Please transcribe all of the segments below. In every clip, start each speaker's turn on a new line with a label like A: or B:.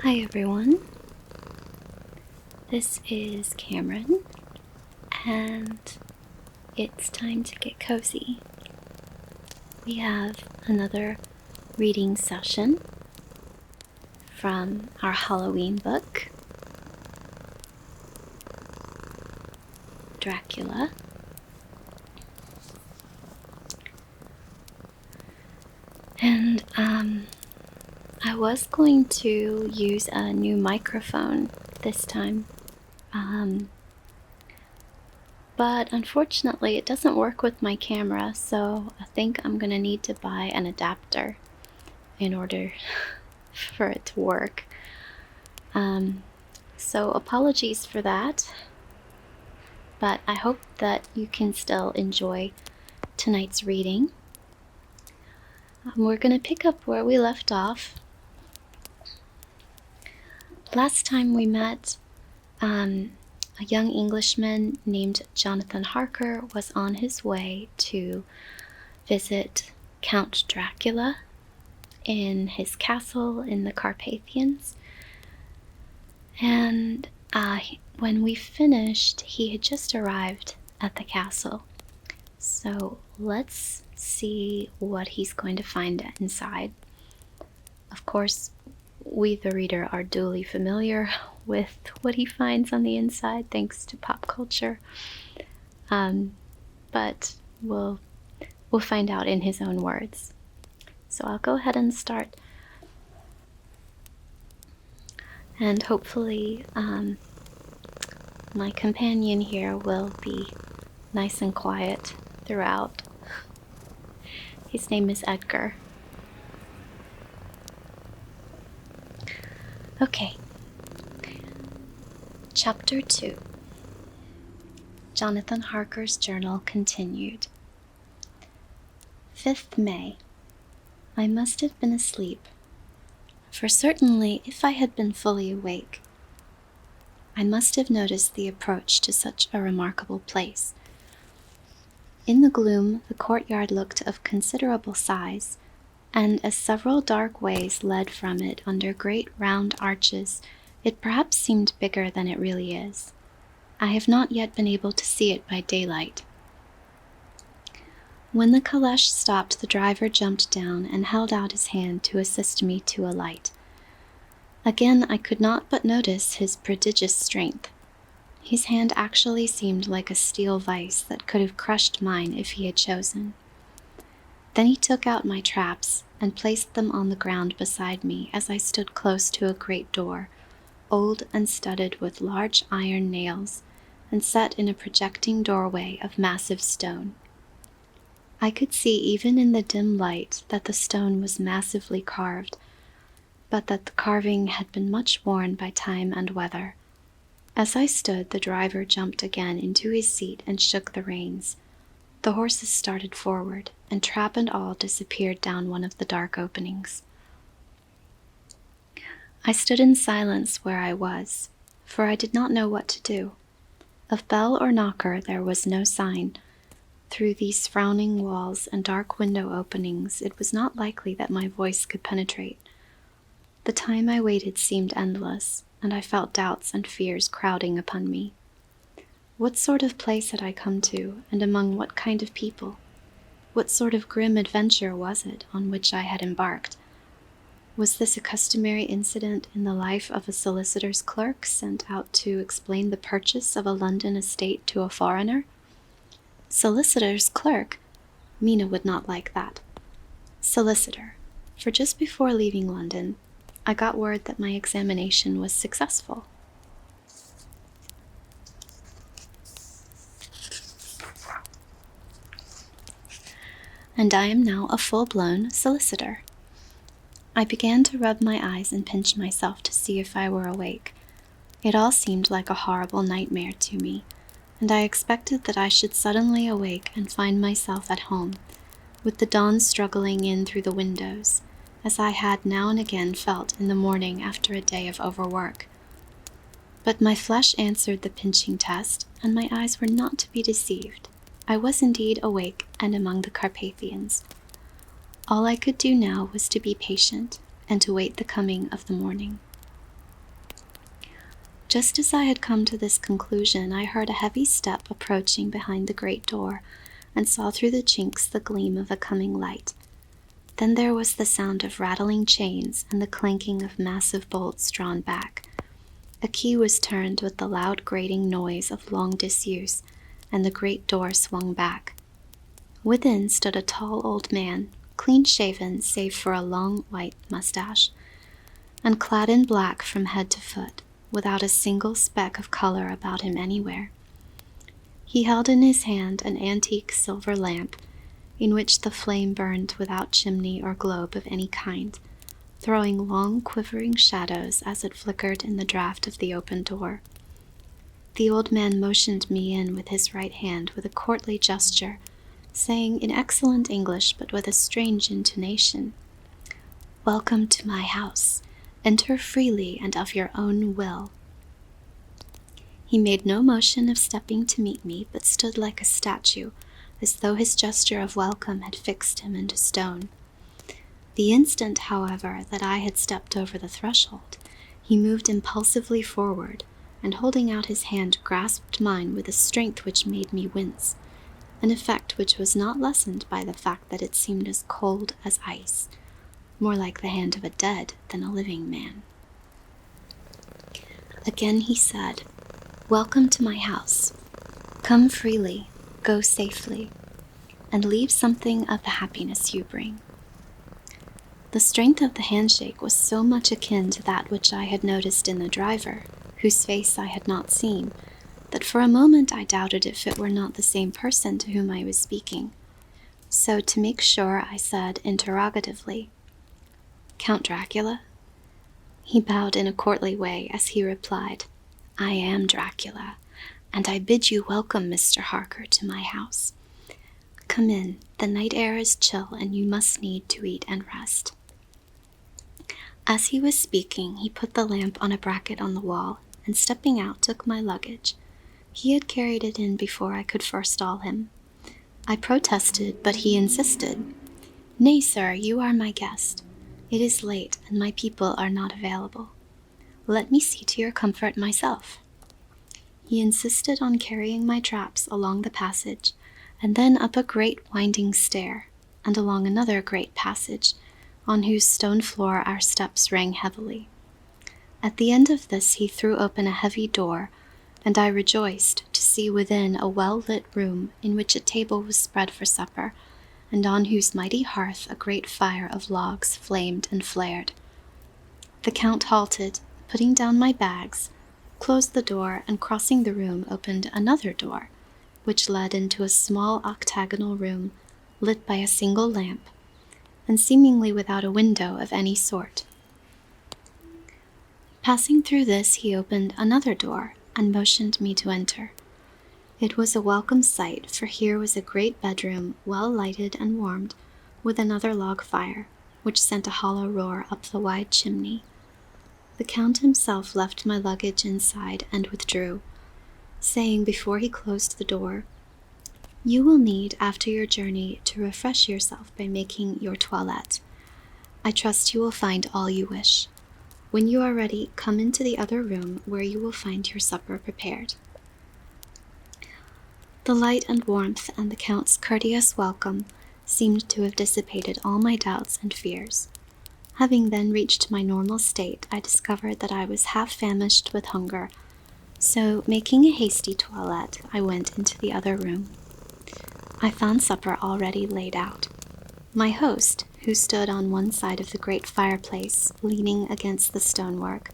A: Hi everyone, this is Cameron, and it's time to get cozy. We have another reading session from our Halloween book, Dracula. And I was going to use a new microphone this time, but unfortunately it doesn't work with my camera, so I think I'm gonna need to buy an adapter in order for it to work. So apologies for that, but I hope that you can still enjoy tonight's reading. We're gonna pick up where we left off. Last time we met, a young Englishman named Jonathan Harker was on his way to visit Count Dracula in his castle in the Carpathians. And when we finished, he had just arrived at the castle. So let's see what he's going to find inside. Of course, we, the reader, are duly familiar with what he finds on the inside thanks to pop culture. But we'll find out in his own words. So I'll go ahead and start. And hopefully my companion here will be nice and quiet throughout. His name is Edgar. Okay. Chapter 2. Jonathan Harker's journal continued. 5th May. I must have been asleep, for certainly if I had been fully awake, I must have noticed the approach to such a remarkable place. In the gloom, the courtyard looked of considerable size, and as several dark ways led from it under great round arches, it perhaps seemed bigger than it really is. I have not yet been able to see it by daylight. When the caleche stopped, the driver jumped down and held out his hand to assist me to alight. Again, I could not but notice his prodigious strength. His hand actually seemed like a steel vise that could have crushed mine if he had chosen. Then he took out my traps and placed them on the ground beside me as I stood close to a great door, old and studded with large iron nails, and set in a projecting doorway of massive stone. I could see even in the dim light that the stone was massively carved, but that the carving had been much worn by time and weather. As I stood, the driver jumped again into his seat and shook the reins. The horses started forward, and trap and all disappeared down one of the dark openings. I stood in silence where I was, for I did not know what to do. Of bell or knocker there was no sign. Through these frowning walls and dark window openings, it was not likely that my voice could penetrate. The time I waited seemed endless, and I felt doubts and fears crowding upon me. What sort of place had I come to, and among what kind of people? What sort of grim adventure was it on which I had embarked? Was this a customary incident in the life of a solicitor's clerk sent out to explain the purchase of a London estate to a foreigner? Solicitor's clerk? Mina would not like that. Solicitor, for just before leaving London, I got word that my examination was successful. And I am now a full-blown solicitor. I began to rub my eyes and pinch myself to see if I were awake. It all seemed like a horrible nightmare to me, and I expected that I should suddenly awake and find myself at home, with the dawn struggling in through the windows, as I had now and again felt in the morning after a day of overwork. But my flesh answered the pinching test, and my eyes were not to be deceived. I was indeed awake and among the Carpathians. All I could do now was to be patient and to wait the coming of the morning. Just as I had come to this conclusion, I heard a heavy step approaching behind the great door, and saw through the chinks the gleam of a coming light. Then there was the sound of rattling chains and the clanking of massive bolts drawn back. A key was turned with the loud grating noise of long disuse, and the great door swung back. Within stood a tall old man, clean-shaven save for a long white mustache, and clad in black from head to foot, without a single speck of color about him anywhere. He held in his hand an antique silver lamp, in which the flame burned without chimney or globe of any kind, throwing long quivering shadows as it flickered in the draught of the open door. The old man motioned me in with his right hand with a courtly gesture, saying in excellent English but with a strange intonation, "Welcome to my house. Enter freely and of your own will." He made no motion of stepping to meet me, but stood like a statue, as though his gesture of welcome had fixed him into stone. The instant, however, that I had stepped over the threshold, he moved impulsively forward, and holding out his hand grasped mine with a strength which made me wince, an effect which was not lessened by the fact that it seemed as cold as ice, more like the hand of a dead than a living man. Again he said, "Welcome to my house. Come freely, go safely, and leave something of the happiness you bring." The strength of the handshake was so much akin to that which I had noticed in the driver, whose face I had not seen, that for a moment I doubted if it were not the same person to whom I was speaking. So to make sure, I said interrogatively, "Count Dracula?" He bowed in a courtly way as he replied, "I am Dracula, and I bid you welcome, Mr. Harker, to my house. Come in, the night air is chill, and you must need to eat and rest." As he was speaking, he put the lamp on a bracket on the wall, and stepping out, took my luggage. He had carried it in before I could forestall him. I protested, but he insisted. "Nay, sir, you are my guest. It is late, and my people are not available. Let me see to your comfort myself." He insisted on carrying my traps along the passage, and then up a great winding stair, and along another great passage, on whose stone floor our steps rang heavily. At the end of this he threw open a heavy door, and I rejoiced to see within a well-lit room in which a table was spread for supper, and on whose mighty hearth a great fire of logs flamed and flared. The Count halted, putting down my bags, closed the door, and crossing the room opened another door, which led into a small octagonal room lit by a single lamp, and seemingly without a window of any sort. Passing through this, he opened another door and motioned me to enter. It was a welcome sight, for here was a great bedroom, well lighted and warmed, with another log fire, which sent a hollow roar up the wide chimney. The Count himself left my luggage inside and withdrew, saying before he closed the door, "You will need, after your journey, to refresh yourself by making your toilette. I trust you will find all you wish. When you are ready, come into the other room, where you will find your supper prepared." The light and warmth and the Count's courteous welcome seemed to have dissipated all my doubts and fears. Having then reached my normal state, I discovered that I was half famished with hunger, so making a hasty toilette, I went into the other room. I found supper already laid out. My host, who stood on one side of the great fireplace, leaning against the stonework,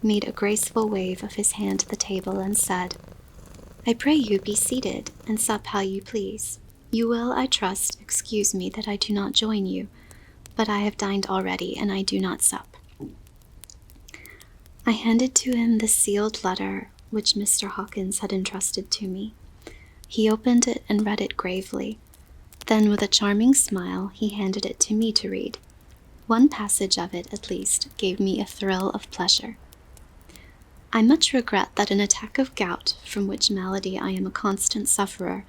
A: made a graceful wave of his hand to the table and said, "I pray you be seated, and sup how you please. You will, I trust, excuse me that I do not join you, but I have dined already, and I do not sup." I handed to him the sealed letter which Mr. Hawkins had entrusted to me. He opened it and read it gravely. Then, with a charming smile, he handed it to me to read. One passage of it, at least, gave me a thrill of pleasure. "I much regret that an attack of gout, from which malady I am a constant sufferer,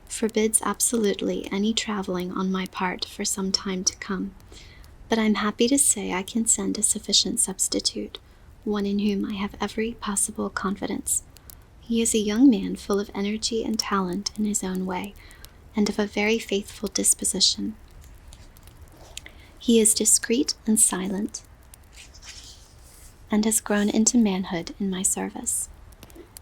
A: forbids absolutely any traveling on my part for some time to come, but I'm happy to say I can send a sufficient substitute, one in whom I have every possible confidence. He is a young man full of energy and talent in his own way, and of a very faithful disposition. He is discreet and silent, and has grown into manhood in my service.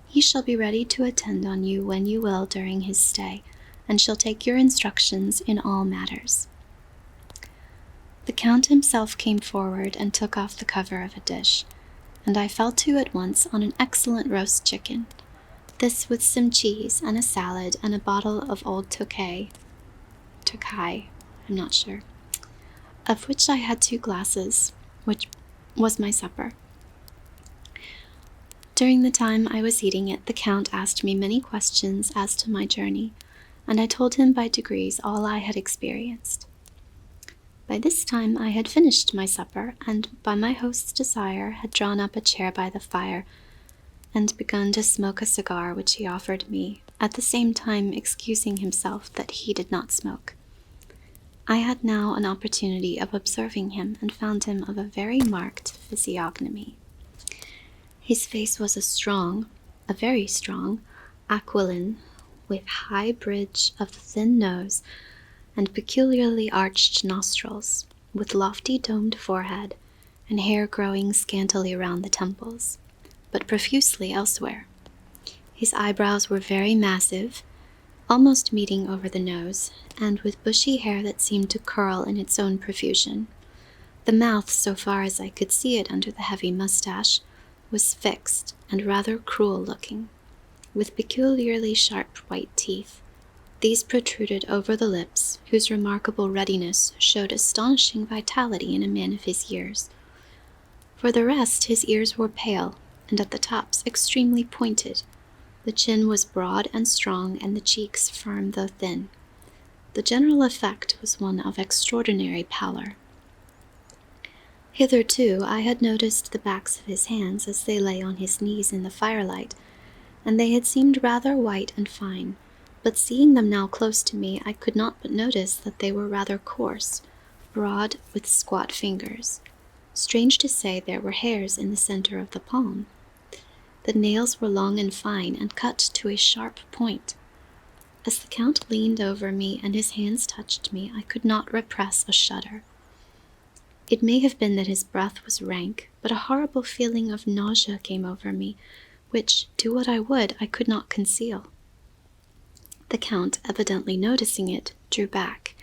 A: He shall be ready to attend on you when you will during his stay, and shall take your instructions in all matters. The Count himself came forward and took off the cover of a dish, and I fell to at once on an excellent roast chicken, this with some cheese and a salad and a bottle of old Tokay, I'm not sure, of which I had 2 glasses, which was my supper. During the time I was eating it, the Count asked me many questions as to my journey, and I told him by degrees all I had experienced. By this time I had finished my supper, and by my host's desire had drawn up a chair by the fire, and begun to smoke a cigar which he offered me, at the same time excusing himself that he did not smoke. I had now an opportunity of observing him, and found him of a very marked physiognomy. His face was a very strong, aquiline, with high bridge of the thin nose, and peculiarly arched nostrils, with lofty domed forehead, and hair growing scantily around the temples, but profusely elsewhere. His eyebrows were very massive, almost meeting over the nose, and with bushy hair that seemed to curl in its own profusion. The mouth, so far as I could see it under the heavy mustache, was fixed and rather cruel-looking, with peculiarly sharp white teeth. These protruded over the lips, whose remarkable readiness showed astonishing vitality in a man of his years. For the rest, his ears were pale, and at the tops extremely pointed. The chin was broad and strong, and the cheeks firm though thin. The general effect was one of extraordinary pallor. Hitherto I had noticed the backs of his hands as they lay on his knees in the firelight, and they had seemed rather white and fine, but seeing them now close to me, I could not but notice that they were rather coarse, broad, with squat fingers. Strange to say, there were hairs in the center of the palm. The nails were long and fine, and cut to a sharp point. As the Count leaned over me and his hands touched me, I could not repress a shudder. It may have been that his breath was rank, but a horrible feeling of nausea came over me, which, do what I would, I could not conceal. The Count, evidently noticing it, drew back,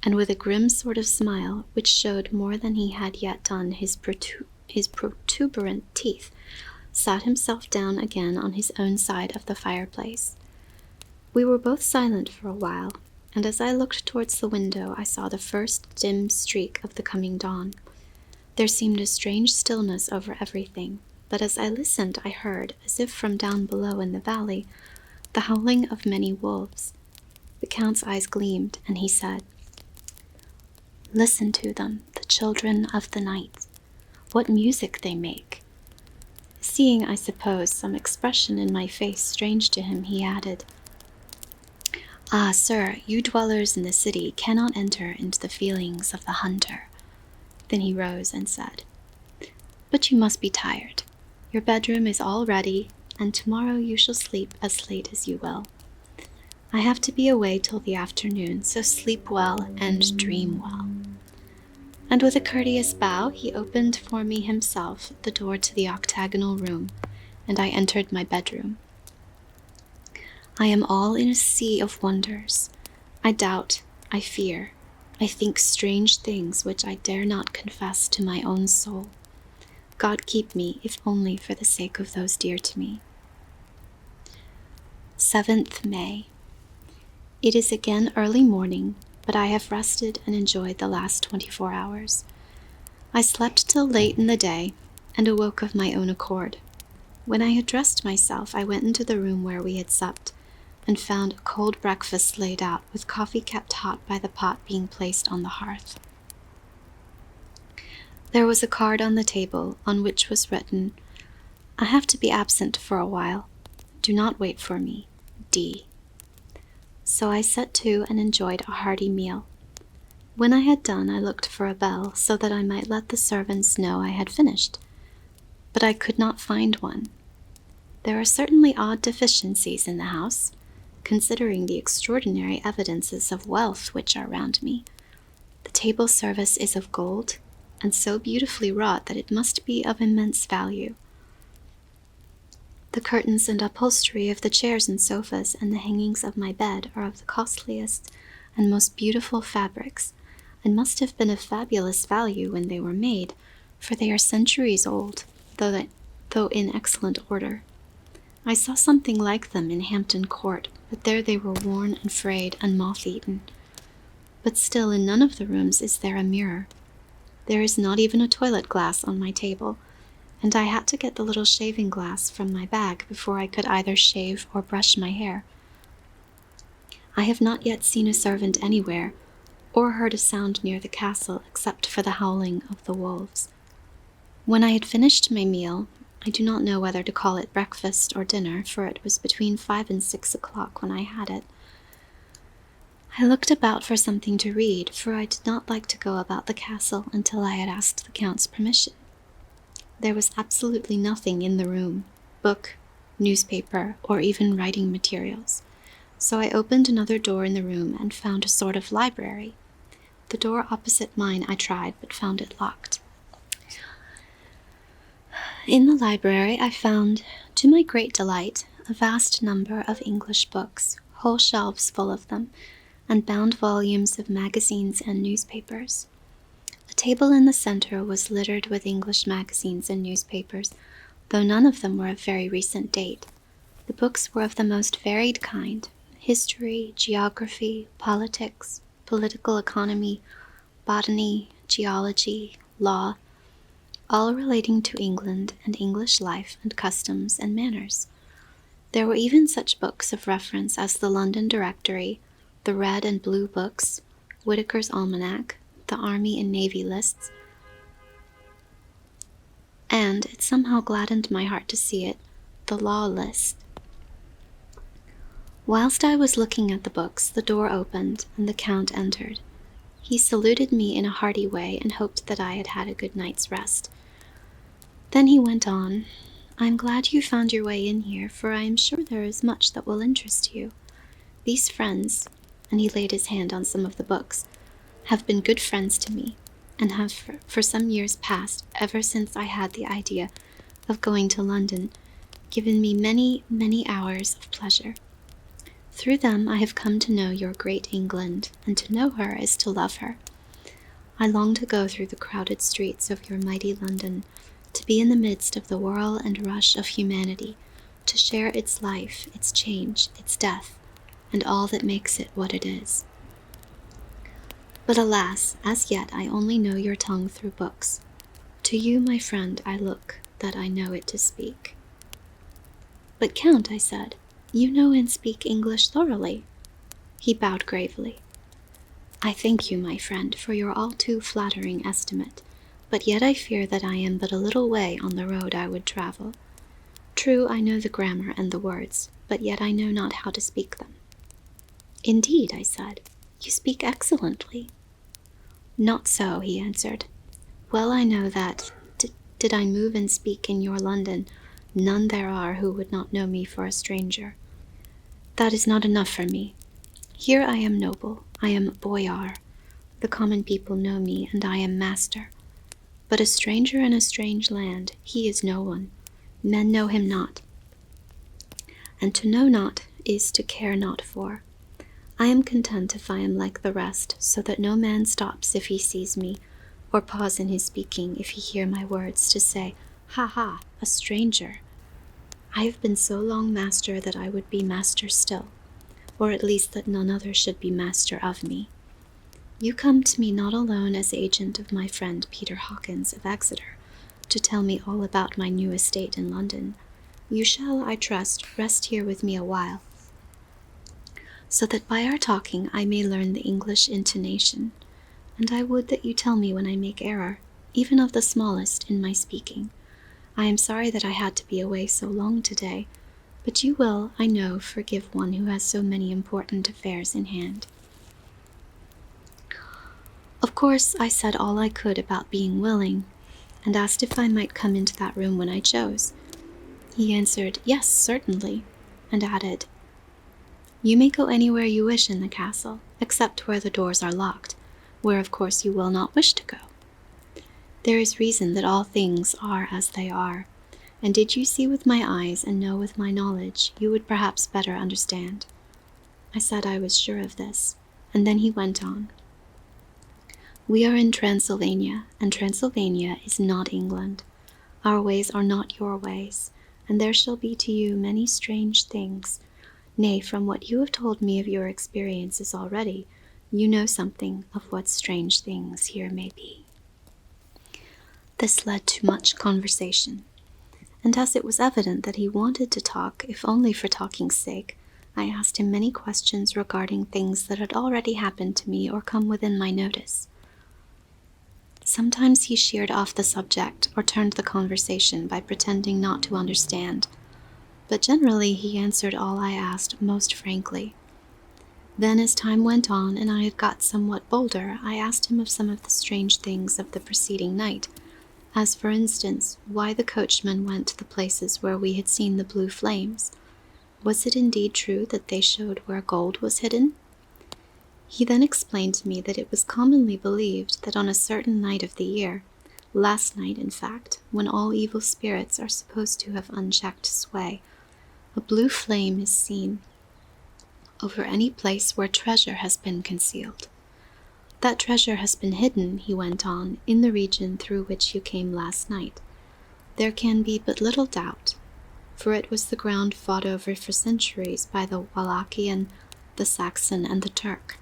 A: and with a grim sort of smile, which showed more than he had yet done his protuberant teeth, sat himself down again on his own side of the fireplace. We were both silent for a while, and as I looked towards the window I saw the first dim streak of the coming dawn. There seemed a strange stillness over everything, but as I listened I heard, as if from down below in the valley, the howling of many wolves. The Count's eyes gleamed, and he said, "Listen to them, the children of the night. What music they make!" Seeing, I suppose, some expression in my face strange to him, he added, "Ah, sir, you dwellers in the city cannot enter into the feelings of the hunter." Then he rose and said, "But you must be tired. Your bedroom is all ready, and tomorrow you shall sleep as late as you will. I have to be away till the afternoon, so sleep well and dream well." And with a courteous bow, he opened for me himself the door to the octagonal room, and I entered my bedroom. I am all in a sea of wonders. I doubt, I fear, I think strange things which I dare not confess to my own soul. God keep me, if only for the sake of those dear to me. 7th May. It is again early morning, but I have rested and enjoyed the last 24 hours. I slept till late in the day, and awoke of my own accord. When I had dressed myself, I went into the room where we had supped, and found a cold breakfast laid out, with coffee kept hot by the pot being placed on the hearth. There was a card on the table, on which was written, "I have to be absent for a while. Do not wait for me. D." So I set to and enjoyed a hearty meal. When I had done, I looked for a bell, so that I might let the servants know I had finished. but I could not find one. There are certainly odd deficiencies in the house, considering the extraordinary evidences of wealth which are round me. The table service is of gold, and so beautifully wrought that it must be of immense value. The curtains and upholstery of the chairs and sofas and the hangings of my bed are of the costliest and most beautiful fabrics, and must have been of fabulous value when they were made, for they are centuries old, though in excellent order. I saw something like them in Hampton Court, but there they were worn and frayed and moth-eaten. But still in none of the rooms is there a mirror. There is not even a toilet glass on my table, and I had to get the little shaving glass from my bag before I could either shave or brush my hair. I have not yet seen a servant anywhere, or heard a sound near the castle except for the howling of the wolves. When I had finished my meal, I do not know whether to call it breakfast or dinner, for it was between 5 and 6 o'clock when I had it. I looked about for something to read, for I did not like to go about the castle until I had asked the Count's permission. There was absolutely nothing in the room, book, newspaper, or even writing materials. So I opened another door in the room and found a sort of library. The door opposite mine I tried, but found it locked. In the library I found, to my great delight, a vast number of English books, whole shelves full of them, and bound volumes of magazines and newspapers. A table in the center was littered with English magazines and newspapers, though none of them were of very recent date. The books were of the most varied kind: history, geography, politics, political economy, botany, geology, law, all relating to England and English life and customs and manners. There were even such books of reference as the London Directory, the Red and Blue Books, Whitaker's Almanac, the Army and Navy lists, and, it somehow gladdened my heart to see it, the Law List. Whilst I was looking at the books, the door opened, and the Count entered. He saluted me in a hearty way, and hoped that I had had a good night's rest. Then he went on, "I am glad you found your way in here, for I am sure there is much that will interest you. These friends," and he laid his hand on some of the books, "have been good friends to me, and have for some years past, ever since I had the idea of going to London, given me many, many hours of pleasure. Through them I have come to know your great England, and to know her is to love her. I long to go through the crowded streets of your mighty London, to be in the midst of the whirl and rush of humanity, to share its life, its change, its death, and all that makes it what it is. But alas, as yet I only know your tongue through books. To you, my friend, I look, that I know it to speak." "But, Count," I said, "you know and speak English thoroughly." He bowed gravely. "I thank you, my friend, for your all too flattering estimate, but yet I fear that I am but a little way on the road I would travel. True, I know the grammar and the words, but yet I know not how to speak them." "Indeed," I said, "you speak excellently." "Not so," he answered. "Well I know that, did I move and speak in your London, none there are who would not know me for a stranger. That is not enough for me. Here I am noble, I am boyar. The common people know me, and I am master. But a stranger in a strange land, he is no one. Men know him not. And to know not is to care not for. I am content if I am like the rest, so that no man stops if he sees me, or pause in his speaking if he hear my words, to say, 'Ha ha, a stranger.' I have been so long master that I would be master still, or at least that none other should be master of me. You come to me not alone as agent of my friend Peter Hawkins of Exeter, to tell me all about my new estate in London. You shall, I trust, rest here with me a while, so that by our talking I may learn the English intonation, and I would that you tell me when I make error, even of the smallest, in my speaking. I am sorry that I had to be away so long today, but you will, I know, forgive one who has so many important affairs in hand." Of course, I said all I could about being willing, and asked if I might come into that room when I chose. He answered, "Yes, certainly," and added, "You may go anywhere you wish in the castle, except where the doors are locked, where of course you will not wish to go. There is reason that all things are as they are, and did you see with my eyes and know with my knowledge, you would perhaps better understand." I said I was sure of this, and then he went on. "We are in Transylvania, and Transylvania is not England. Our ways are not your ways, and there shall be to you many strange things. Nay, from what you have told me of your experiences already, you know something of what strange things here may be." This led to much conversation, and as it was evident that he wanted to talk, if only for talking's sake, I asked him many questions regarding things that had already happened to me or come within my notice. Sometimes he sheered off the subject or turned the conversation by pretending not to understand, but generally he answered all I asked most frankly. Then as time went on and I had got somewhat bolder, I asked him of some of the strange things of the preceding night, as for instance, why the coachman went to the places where we had seen the blue flames. Was it indeed true that they showed where gold was hidden? He then explained to me that it was commonly believed that on a certain night of the year, last night in fact, when all evil spirits are supposed to have unchecked sway, a blue flame is seen over any place where treasure has been concealed. That treasure has been hidden, he went on, in the region through which you came last night. There can be but little doubt, for it was the ground fought over for centuries by the Wallachian, the Saxon, and the Turk.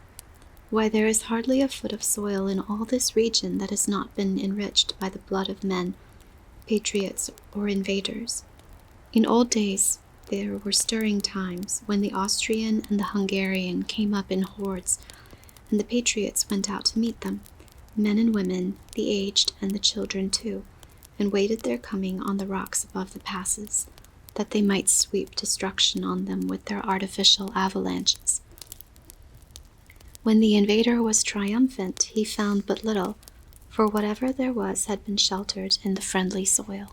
A: Why, there is hardly a foot of soil in all this region that has not been enriched by the blood of men, patriots or invaders. In old days, there were stirring times when the Austrian and the Hungarian came up in hordes, and the patriots went out to meet them, men and women, the aged and the children too, and waited their coming on the rocks above the passes, that they might sweep destruction on them with their artificial avalanches. When the invader was triumphant, he found but little, for whatever there was had been sheltered in the friendly soil.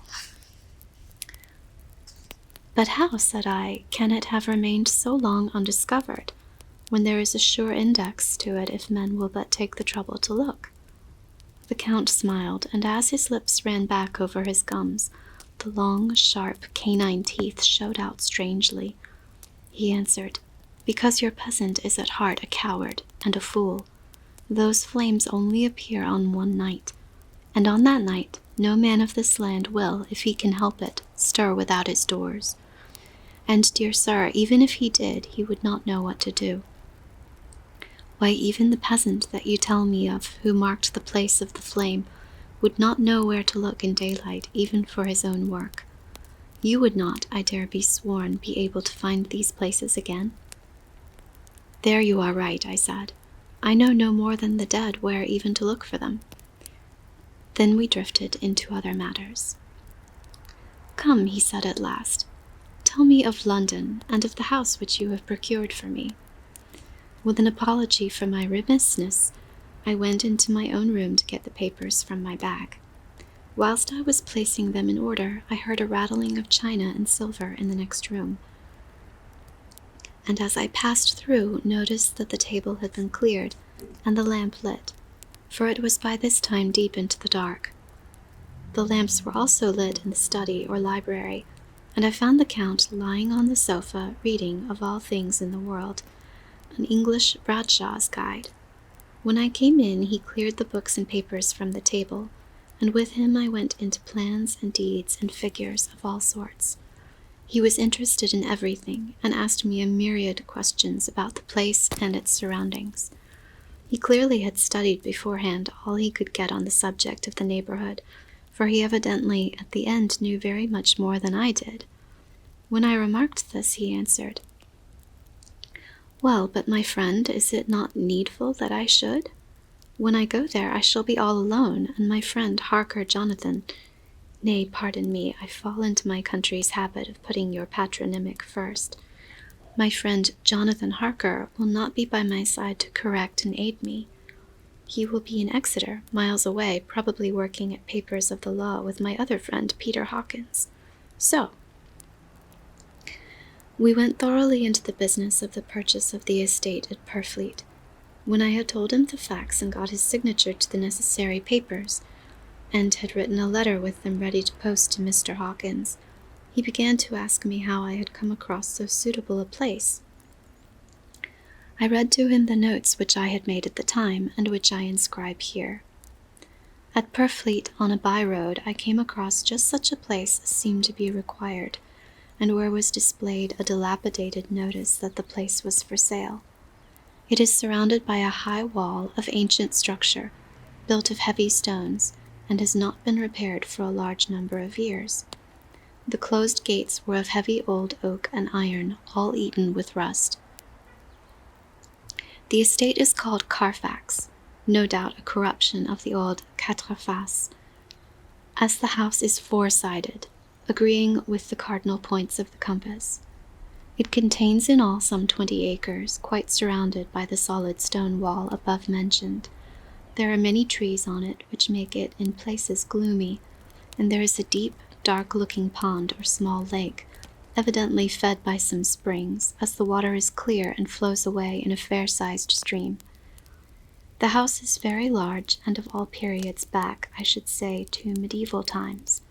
A: "But how," said I, "can it have remained so long undiscovered, when there is a sure index to it if men will but take the trouble to look?" The Count smiled, and as his lips ran back over his gums, the long, sharp, canine teeth showed out strangely. He answered, "Because your peasant is at heart a coward and a fool. Those flames only appear on one night, and on that night no man of this land will, if he can help it, stir without his doors. And, dear sir, even if he did, he would not know what to do. Why, even the peasant that you tell me of, who marked the place of the flame, would not know where to look in daylight, even for his own work. You would not, I dare be sworn, be able to find these places again." "There you are right," I said. "I know no more than the dead where even to look for them." Then we drifted into other matters. "Come," he said at last, "tell me of London, and of the house which you have procured for me." With an apology for my remissness, I went into my own room to get the papers from my bag. Whilst I was placing them in order, I heard a rattling of china and silver in the next room, and as I passed through, noticed that the table had been cleared and the lamp lit, for it was by this time deep into the dark. The lamps were also lit in the study or library, and I found the Count lying on the sofa reading, of all things in the world, an English Bradshaw's Guide. When I came in, he cleared the books and papers from the table, and with him I went into plans and deeds and figures of all sorts. He was interested in everything, and asked me a myriad questions about the place and its surroundings. He clearly had studied beforehand all he could get on the subject of the neighborhood, for he evidently at the end knew very much more than I did. When I remarked this, he answered, "Well, but my friend, is it not needful that I should? When I go there, I shall be all alone, and my friend Harker Jonathan—nay, pardon me, I fall into my country's habit of putting your patronymic first. My friend Jonathan Harker will not be by my side to correct and aid me. He will be in Exeter, miles away, probably working at papers of the law with my other friend, Peter Hawkins. So, we went thoroughly into the business of the purchase of the estate at Purfleet. When I had told him the facts and got his signature to the necessary papers, and had written a letter with them ready to post to Mr. Hawkins, he began to ask me how I had come across so suitable a place. I read to him the notes which I had made at the time, and which I inscribe here. At Purfleet, on a by-road, I came across just such a place as seemed to be required, and where was displayed a dilapidated notice that the place was for sale. It is surrounded by a high wall of ancient structure, built of heavy stones, and has not been repaired for a large number of years. The closed gates were of heavy old oak and iron, all eaten with rust. The estate is called Carfax, no doubt a corruption of the old Quatre-Faces, as the house is four-sided, agreeing with the cardinal points of the compass. It contains in all some 20 acres, quite surrounded by the solid stone wall above mentioned. There are many trees on it, which make it in places gloomy, and there is a deep, dark-looking pond or small lake, evidently fed by some springs, as the water is clear and flows away in a fair-sized stream. The house is very large, and of all periods back, I should say, to medieval times.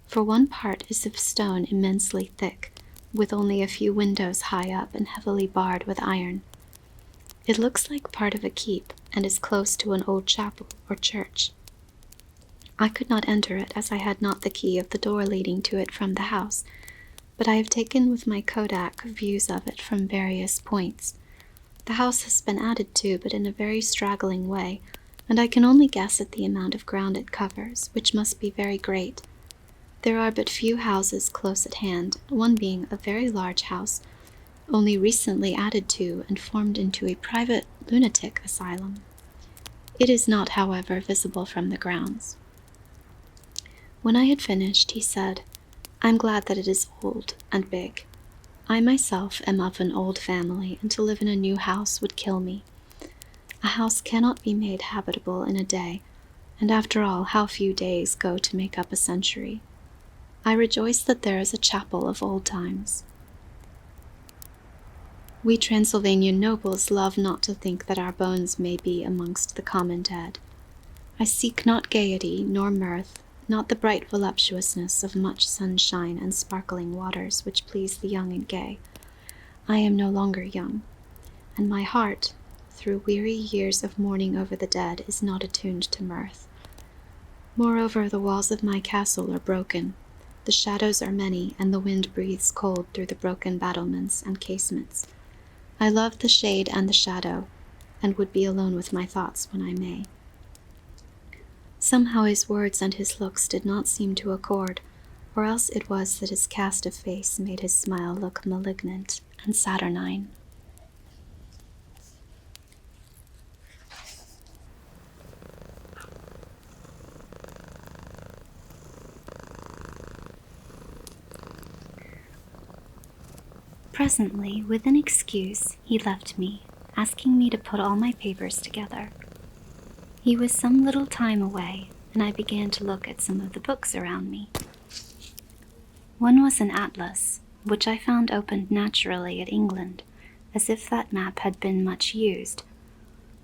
A: For one part is of stone immensely thick, with only a few windows high up and heavily barred with iron. It looks like part of a keep, and is close to an old chapel or church. I could not enter it, as I had not the key of the door leading to it from the house, but I have taken with my kodak views of it from various points. The house has been added to, but in a very straggling way, and I can only guess at the amount of ground it covers, which must be very great. There are but few houses close at hand, one being a very large house, only recently added to and formed into a private lunatic asylum. It is not, however, visible from the grounds. When I had finished, he said, "I'm glad that it is old and big. I myself am of an old family, and to live in a new house would kill me. A house cannot be made habitable in a day, and after all, how few days go to make up a century. I rejoice that there is a chapel of old times. We Transylvanian nobles love not to think that our bones may be amongst the common dead. I seek not gaiety, nor mirth, not the bright voluptuousness of much sunshine and sparkling waters which please the young and gay. I am no longer young, and my heart, through weary years of mourning over the dead, is not attuned to mirth. Moreover, the walls of my castle are broken. The shadows are many, and the wind breathes cold through the broken battlements and casements. I love the shade and the shadow, and would be alone with my thoughts when I may." Somehow his words and his looks did not seem to accord, or else it was that his cast of face made his smile look malignant and saturnine. Presently, with an excuse, he left me, asking me to put all my papers together. He was some little time away, and I began to look at some of the books around me. One was an atlas, which I found opened naturally at England, as if that map had been much used.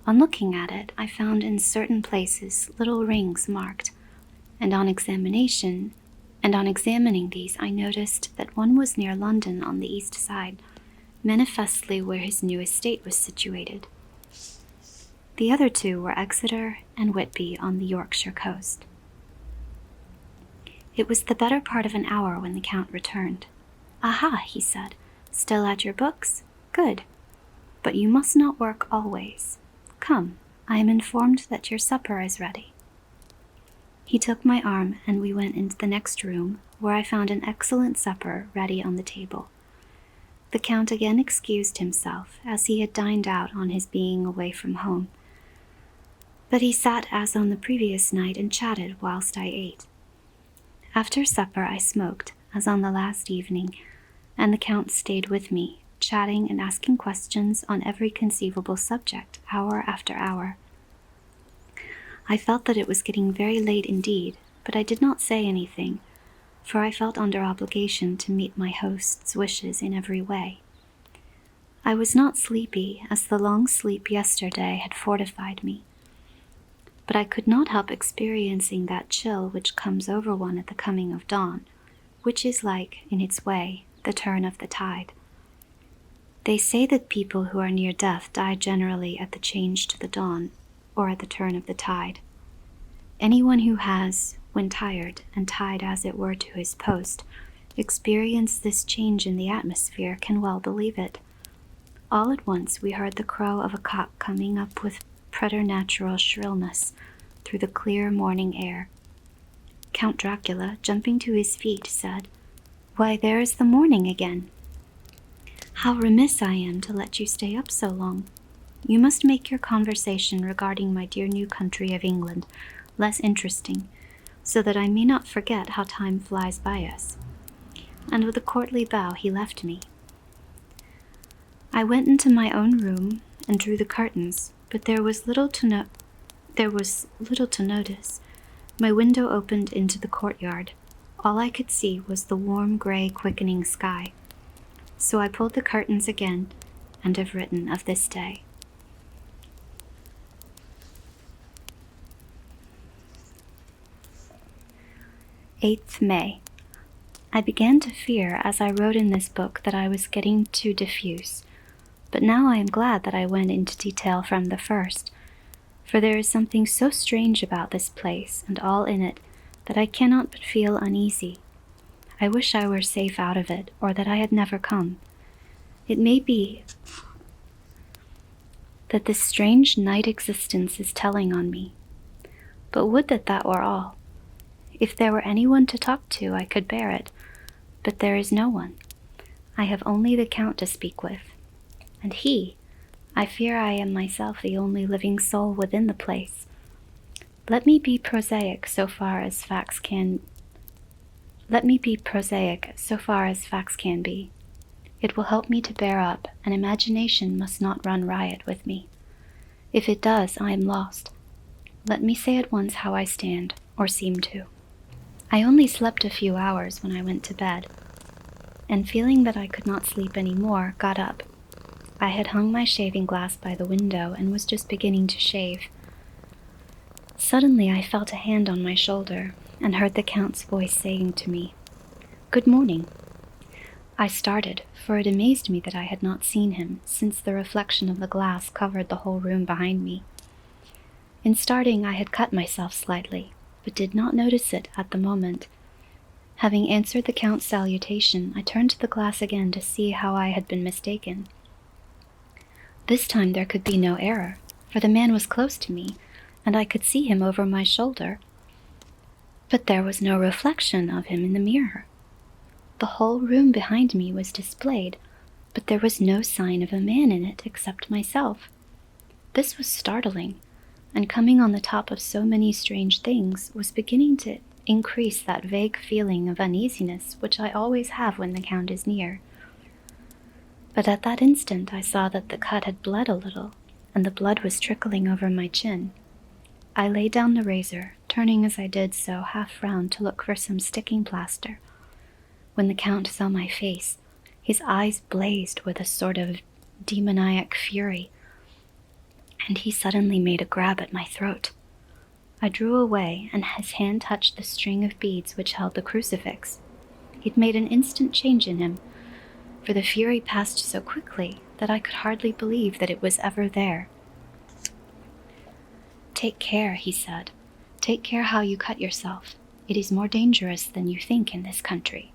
A: On looking at it, I found in certain places little rings marked, and on examining these, I noticed that one was near London on the east side, manifestly where his new estate was situated. The other two were Exeter and Whitby on the Yorkshire coast. It was the better part of an hour when the Count returned. "Aha," he said, "still at your books? Good. But you must not work always. Come, I am informed that your supper is ready." He took my arm, and we went into the next room, where I found an excellent supper ready on the table. The Count again excused himself, as he had dined out on his being away from home. But he sat as on the previous night and chatted whilst I ate. After supper I smoked, as on the last evening, and the Count stayed with me, chatting and asking questions on every conceivable subject, hour after hour. I felt that it was getting very late indeed, but I did not say anything, for I felt under obligation to meet my host's wishes in every way. I was not sleepy, as the long sleep yesterday had fortified me, but I could not help experiencing that chill which comes over one at the coming of dawn, which is like, in its way, the turn of the tide. They say that people who are near death die generally at the change to the dawn, or at the turn of the tide. Anyone who has, when tired, and tied as it were to his post, experienced this change in the atmosphere can well believe it. All at once we heard the crow of a cock coming up with preternatural shrillness through the clear morning air. Count Dracula, jumping to his feet, said, "Why, there is the morning again! How remiss I am to let you stay up so long. You must make your conversation regarding my dear new country of England less interesting, so that I may not forget how time flies by us." And with a courtly bow he left me. I went into my own room and drew the curtains, but there was little to notice. My window opened into the courtyard. All I could see was the warm, gray, quickening sky. So I pulled the curtains again, and have written of this day. May 8th. I began to fear as I wrote in this book that I was getting too diffuse, but now I am glad that I went into detail from the first, for there is something so strange about this place and all in it that I cannot but feel uneasy. I wish I were safe out of it, or that I had never come. It may be that this strange night existence is telling on me, but would that that were all. If there were anyone to talk to, I could bear it, but there is no one. I have only the Count to speak with, and I fear I am myself the only living soul within the place. Let me be prosaic so far as facts can be. It will help me to bear up, and imagination must not run riot with me. If it does, I am lost. Let me say at once how I stand, or seem to. I only slept a few hours when I went to bed, and feeling that I could not sleep any more, got up. I had hung my shaving glass by the window and was just beginning to shave. Suddenly I felt a hand on my shoulder, and heard the Count's voice saying to me, "Good morning." I started, for it amazed me that I had not seen him, since the reflection of the glass covered the whole room behind me. In starting I had cut myself slightly, but did not notice it at the moment. Having answered the Count's salutation, I turned to the glass again to see how I had been mistaken. This time there could be no error, for the man was close to me, and I could see him over my shoulder. But there was no reflection of him in the mirror. The whole room behind me was displayed, but there was no sign of a man in it except myself. This was startling, and coming on the top of so many strange things, was beginning to increase that vague feeling of uneasiness which I always have when the Count is near. But at that instant I saw that the cut had bled a little, and the blood was trickling over my chin. I laid down the razor, turning as I did so half round to look for some sticking plaster. When the Count saw my face, his eyes blazed with a sort of demoniac fury, and he suddenly made a grab at my throat. I drew away, and his hand touched the string of beads which held the crucifix. It made an instant change in him, for the fury passed so quickly that I could hardly believe that it was ever there. "Take care," he said. "Take care how you cut yourself. It is more dangerous than you think in this country."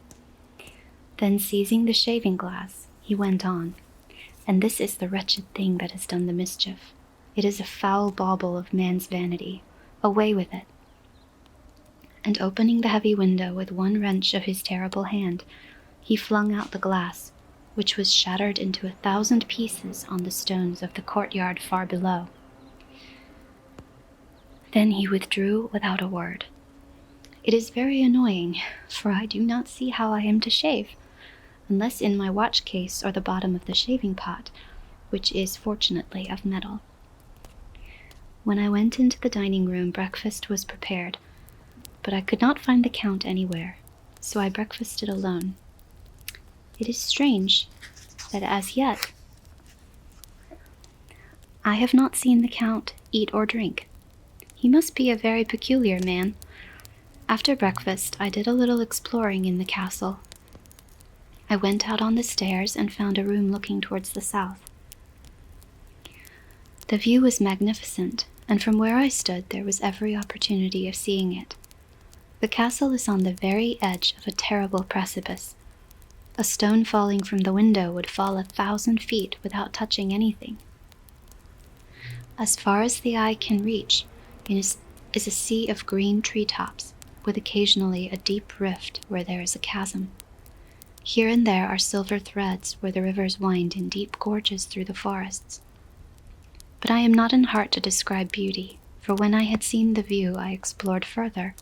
A: Then, seizing the shaving glass, he went on, "And this is the wretched thing that has done the mischief. It is a foul bauble of man's vanity. Away with it." And opening the heavy window with one wrench of his terrible hand, he flung out the glass, which was shattered into 1,000 pieces on the stones of the courtyard far below. Then he withdrew without a word. It is very annoying, for I do not see how I am to shave, unless in my watch case or the bottom of the shaving pot, which is fortunately of metal. When I went into the dining room, breakfast was prepared, but I could not find the Count anywhere, so I breakfasted alone. It is strange that as yet I have not seen the Count eat or drink. He must be a very peculiar man. After breakfast, I did a little exploring in the castle. I went out on the stairs and found a room looking towards the south. The view was magnificent, and from where I stood there was every opportunity of seeing it. The castle is on the very edge of a terrible precipice. A stone falling from the window would fall 1,000 feet without touching anything. As far as the eye can reach is a sea of green treetops, with occasionally a deep rift where there is a chasm. Here and there are silver threads where the rivers wind in deep gorges through the forests. But I am not in heart to describe beauty, for when I had seen the view I explored further.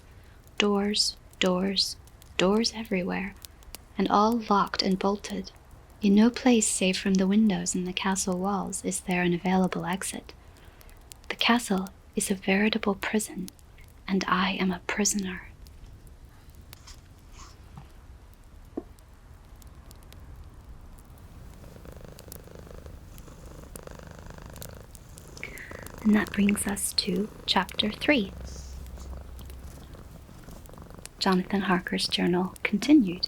A: Doors, doors, doors everywhere, and all locked and bolted. In no place save from the windows in the castle walls is there an available exit. The castle is a veritable prison, and I am a prisoner. And that brings us to Chapter 3. Jonathan Harker's journal continued.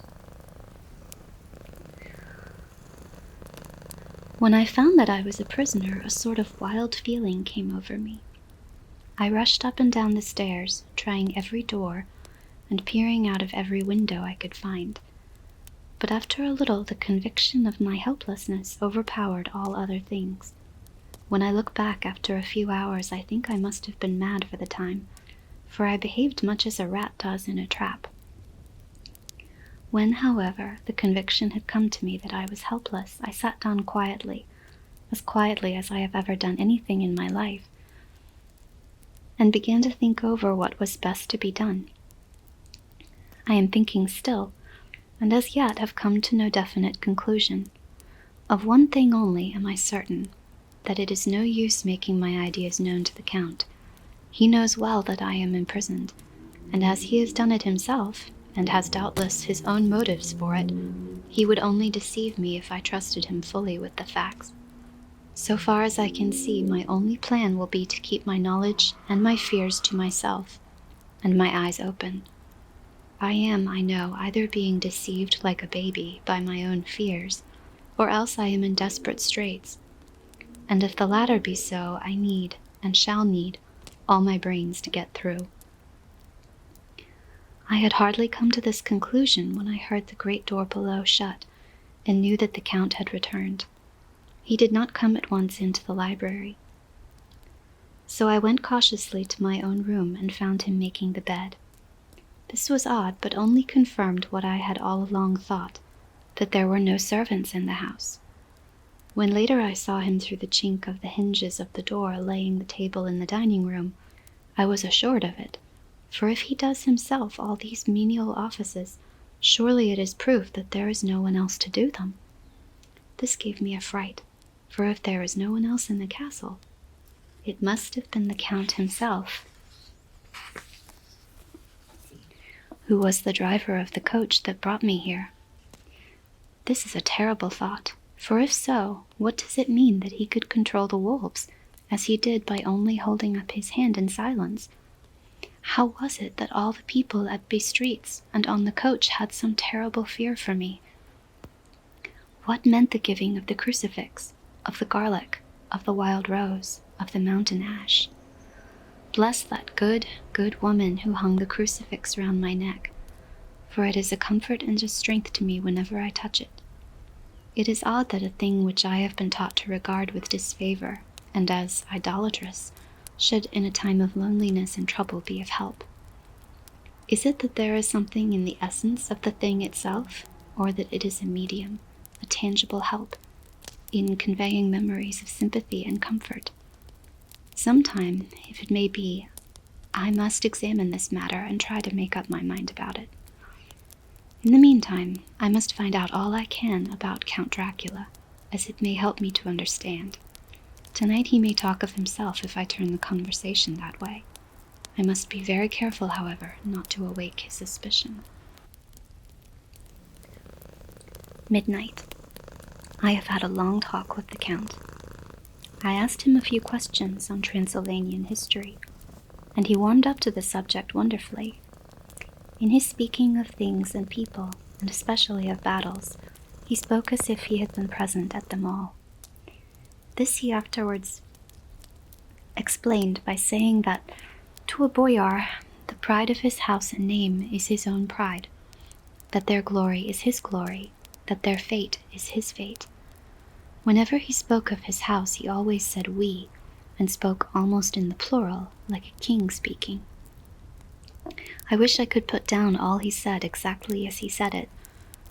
A: When I found that I was a prisoner, a sort of wild feeling came over me. I rushed up and down the stairs, trying every door and peering out of every window I could find. But after a little, the conviction of my helplessness overpowered all other things. When I look back after a few hours, I think I must have been mad for the time, for I behaved much as a rat does in a trap. When, however, the conviction had come to me that I was helpless, I sat down quietly as I have ever done anything in my life, and began to think over what was best to be done. I am thinking still, and as yet have come to no definite conclusion. Of one thing only am I certain, that it is no use making my ideas known to the Count. He knows well that I am imprisoned, and as he has done it himself, and has doubtless his own motives for it, he would only deceive me if I trusted him fully with the facts. So far as I can see, my only plan will be to keep my knowledge and my fears to myself, and my eyes open. I am, I know, either being deceived like a baby by my own fears, or else I am in desperate straits. And if the latter be so, I need, and shall need, all my brains to get through. I had hardly come to this conclusion when I heard the great door below shut, and knew that the Count had returned. He did not come at once into the library. So I went cautiously to my own room and found him making the bed. This was odd, but only confirmed what I had all along thought, that there were no servants in the house. When later I saw him through the chink of the hinges of the door laying the table in the dining room, I was assured of it, for if he does himself all these menial offices, surely it is proof that there is no one else to do them. This gave me a fright, for if there is no one else in the castle, it must have been the Count himself, who was the driver of the coach that brought me here. This is a terrible thought. For if so, what does it mean that he could control the wolves, as he did by only holding up his hand in silence? How was it that all the people at Bistritz and on the coach had some terrible fear for me? What meant the giving of the crucifix, of the garlic, of the wild rose, of the mountain ash? Bless that good, good woman who hung the crucifix round my neck, for it is a comfort and a strength to me whenever I touch it. It is odd that a thing which I have been taught to regard with disfavor, and as idolatrous, should in a time of loneliness and trouble be of help. Is it that there is something in the essence of the thing itself, or that it is a medium, a tangible help, in conveying memories of sympathy and comfort? Sometime, if it may be, I must examine this matter and try to make up my mind about it. In the meantime, I must find out all I can about Count Dracula, as it may help me to understand. Tonight he may talk of himself if I turn the conversation that way. I must be very careful, however, not to awake his suspicion. Midnight. I have had a long talk with the Count. I asked him a few questions on Transylvanian history, and he warmed up to the subject wonderfully. In his speaking of things and people, and especially of battles, he spoke as if he had been present at them all. This he afterwards explained by saying that to a boyar, the pride of his house and name is his own pride, that their glory is his glory, that their fate is his fate. Whenever he spoke of his house, he always said we, and spoke almost in the plural, like a king speaking. I wish I could put down all he said exactly as he said it,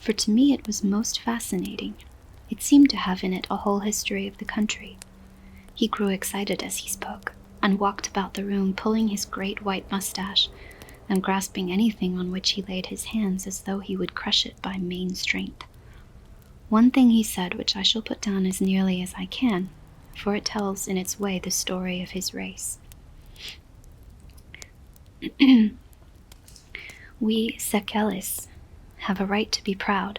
A: for to me it was most fascinating. It seemed to have in it a whole history of the country. He grew excited as he spoke, and walked about the room pulling his great white mustache, and grasping anything on which he laid his hands as though he would crush it by main strength. One thing he said which I shall put down as nearly as I can, for it tells in its way the story of his race. We Sekelis have a right to be proud,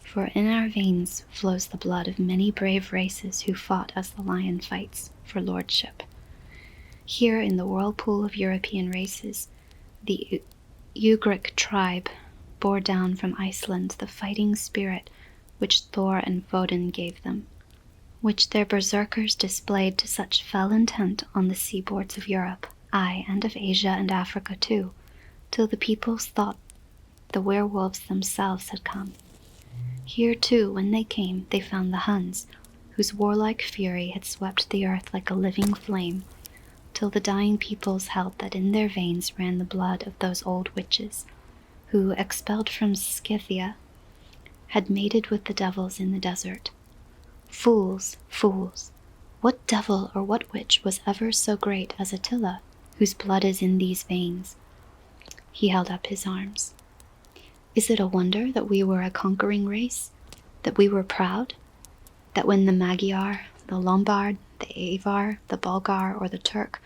A: for in our veins flows the blood of many brave races who fought as the lion fights for lordship. Here in the whirlpool of European races, the Ugric tribe bore down from Iceland the fighting spirit which Thor and Woden gave them, which their berserkers displayed to such fell intent on the seaboards of Europe, aye, and of Asia and Africa too, till the peoples thought the werewolves themselves had come. Here too, when they came, they found the Huns, whose warlike fury had swept the earth like a living flame, till the dying peoples held that in their veins ran the blood of those old witches, who, expelled from Scythia, had mated with the devils in the desert. Fools, fools! What devil or what witch was ever so great as Attila, whose blood is in these veins? He held up his arms. Is it a wonder that we were a conquering race? That we were proud? That when the Magyar, the Lombard, the Avar, the Bulgar, or the Turk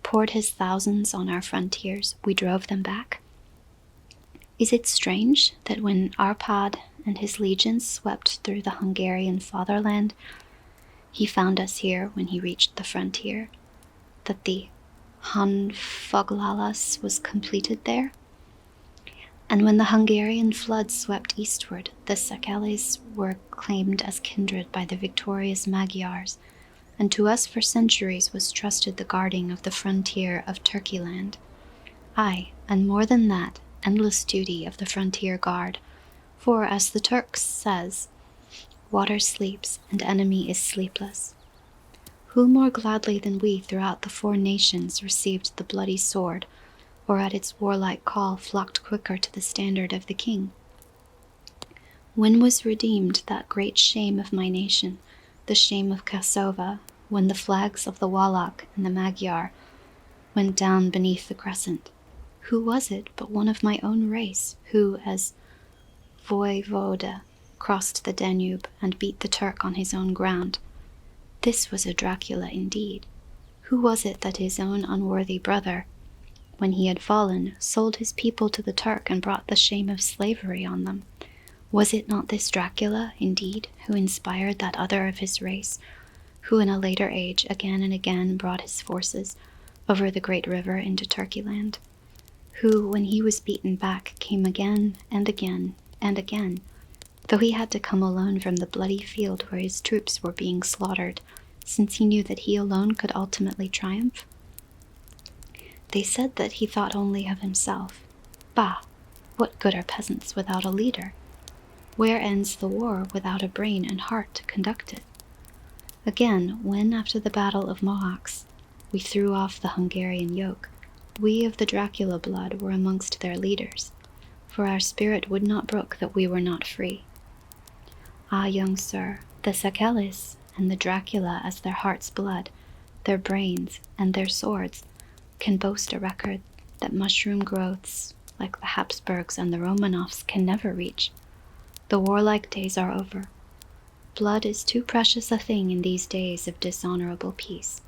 A: poured his thousands on our frontiers, we drove them back? Is it strange that when Arpad and his legions swept through the Hungarian fatherland, he found us here when he reached the frontier, that the Honfoglalas was completed there? And when the Hungarian flood swept eastward, the Sekeles were claimed as kindred by the victorious Magyars, and to us for centuries was trusted the guarding of the frontier of Turkeyland. Aye, and more than that, endless duty of the frontier guard, for, as the Turk says, water sleeps and enemy is sleepless. Who more gladly than we throughout the 4 nations received the bloody sword, or at its warlike call flocked quicker to the standard of the king? When was redeemed that great shame of my nation, the shame of Kosova, when the flags of the Wallach and the Magyar went down beneath the crescent? Who was it but one of my own race, who, as voivode, crossed the Danube and beat the Turk on his own ground? This was a Dracula indeed. Who was it that his own unworthy brother, when he had fallen, sold his people to the Turk and brought the shame of slavery on them? Was it not this Dracula, indeed, who inspired that other of his race, who in a later age again and again brought his forces over the great river into Turkeyland? Who, when he was beaten back, came again and again and again, though he had to come alone from the bloody field where his troops were being slaughtered, since he knew that he alone could ultimately triumph? They said that he thought only of himself. Bah! What good are peasants without a leader? Where ends the war without a brain and heart to conduct it? Again, when, after the Battle of Mohacs, we threw off the Hungarian yoke, we of the Dracula blood were amongst their leaders, for our spirit would not brook that we were not free. Ah, young sir, the Sekeles and the Dracula as their heart's blood, their brains, and their swords, can boast a record that mushroom growths like the Habsburgs and the Romanovs can never reach. The warlike days are over. Blood is too precious a thing in these days of dishonorable peace,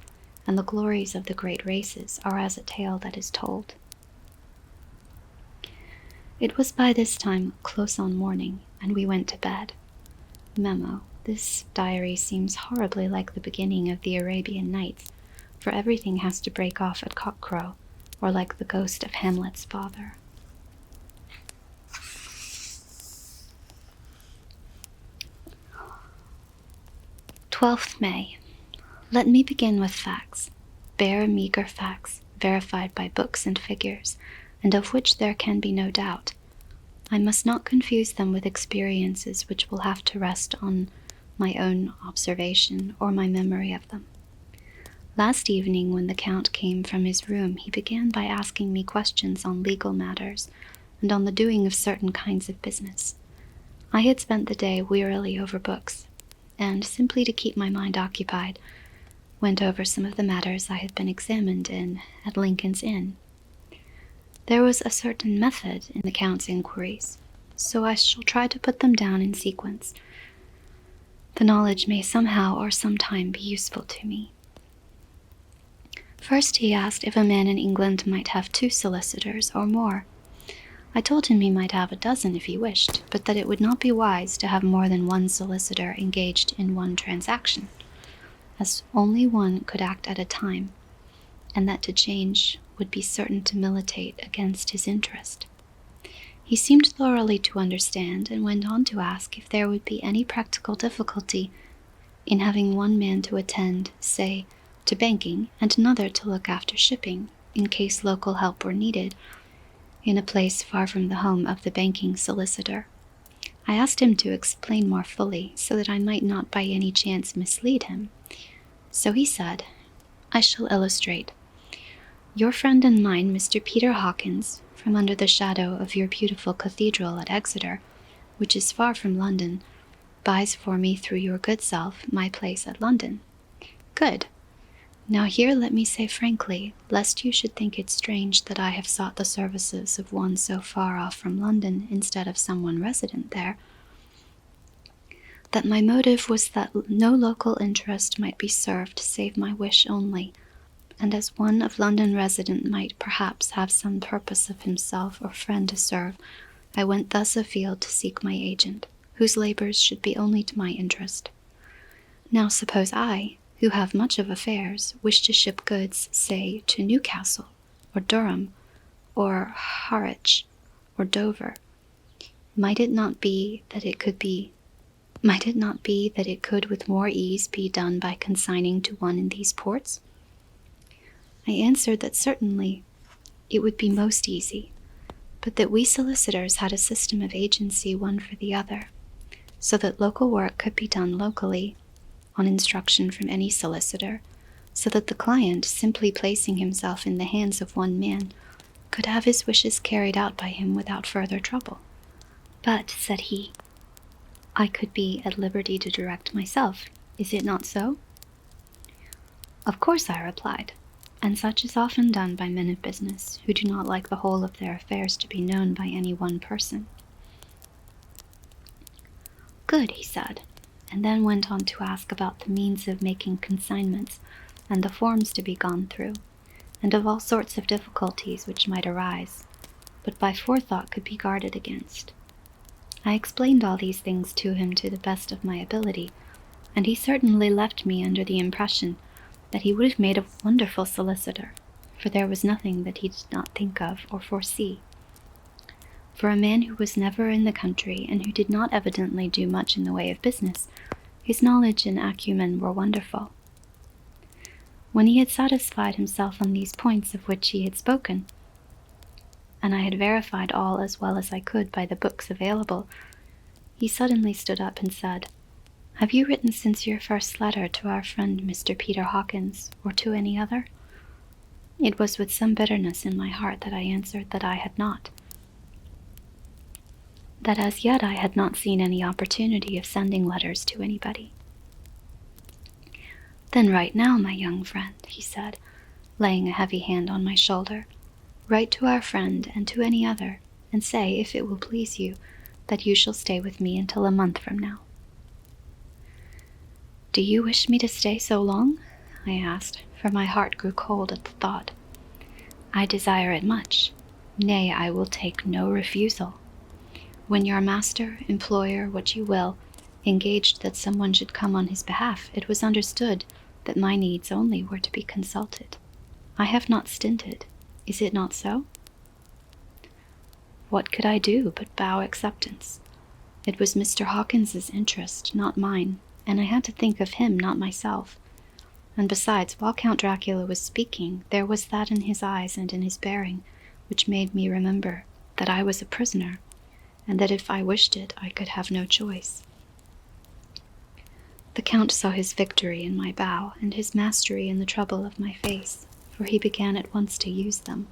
A: and the glories of the great races are as a tale that is told. It was by this time close on morning, and we went to bed. Memo. This diary seems horribly like the beginning of the Arabian Nights, for everything has to break off at cockcrow, or like the ghost of Hamlet's father. 12th May. Let me begin with facts, bare, meager facts, verified by books and figures, and of which there can be no doubt. I must not confuse them with experiences which will have to rest on my own observation or my memory of them. Last evening, when the Count came from his room, he began by asking me questions on legal matters and on the doing of certain kinds of business. I had spent the day wearily over books, and, simply to keep my mind occupied, went over some of the matters I had been examined in at Lincoln's Inn. There was a certain method in the Count's inquiries, so I shall try to put them down in sequence. The knowledge may somehow or sometime be useful to me. First he asked if a man in England might have 2 solicitors or more. I told him he might have a dozen if he wished, but that it would not be wise to have more than 1 solicitor engaged in one transaction, as only one could act at a time, and that to change would be certain to militate against his interest. He seemed thoroughly to understand, and went on to ask if there would be any practical difficulty in having one man to attend, say, to banking, and another to look after shipping, in case local help were needed, in a place far from the home of the banking solicitor. I asked him to explain more fully, so that I might not by any chance mislead him. So he said, "I shall illustrate. Your friend and mine, Mr. Peter Hawkins, from under the shadow of your beautiful cathedral at Exeter, which is far from London, buys for me through your good self my place at London. Good. Now here let me say frankly, lest you should think it strange that I have sought the services of one so far off from London instead of someone resident there, that my motive was that no local interest might be served save my wish only, and as one of London resident might perhaps have some purpose of himself or friend to serve, I went thus afield to seek my agent, whose labours should be only to my interest. Now suppose I, who have much of affairs, wish to ship goods, say, to Newcastle, or Durham, or Harwich, or Dover. Might it not be that it could with more ease be done by consigning to one in these ports? I answered that certainly it would be most easy, but that we solicitors had a system of agency one for the other, so that local work could be done locally, on instruction from any solicitor, so that the client, simply placing himself in the hands of one man, could have his wishes carried out by him without further trouble. But, said he, I could be at liberty to direct myself, is it not so? Of course, I replied, and such is often done by men of business, who do not like the whole of their affairs to be known by any one person. Good, he said, and then went on to ask about the means of making consignments, and the forms to be gone through, and of all sorts of difficulties which might arise, but by forethought could be guarded against. I explained all these things to him to the best of my ability, and he certainly left me under the impression that he would have made a wonderful solicitor, for there was nothing that he did not think of or foresee. For a man who was never in the country, and who did not evidently do much in the way of business, his knowledge and acumen were wonderful. When he had satisfied himself on these points of which he had spoken, and I had verified all as well as I could by the books available, he suddenly stood up and said, "Have you written since your first letter to our friend Mr. Peter Hawkins, or to any other?" It was with some bitterness in my heart that I answered that I had not, that as yet I had not seen any opportunity of sending letters to anybody. "Then write now, my young friend," he said, laying a heavy hand on my shoulder. "Write to our friend and to any other, and say, if it will please you, that you shall stay with me until a month from now." "Do you wish me to stay so long?" I asked, for my heart grew cold at the thought. "I desire it much. Nay, I will take no refusal. When your master, employer, what you will, engaged that someone should come on his behalf, it was understood that my needs only were to be consulted. I have not stinted. Is it not so?" What could I do but bow acceptance? It was Mr. Hawkins's interest, not mine, and I had to think of him, not myself. And besides, while Count Dracula was speaking, there was that in his eyes and in his bearing which made me remember that I was a prisoner, and that if I wished it, I could have no choice. The Count saw his victory in my bow, and his mastery in the trouble of my face, for he began at once to use them,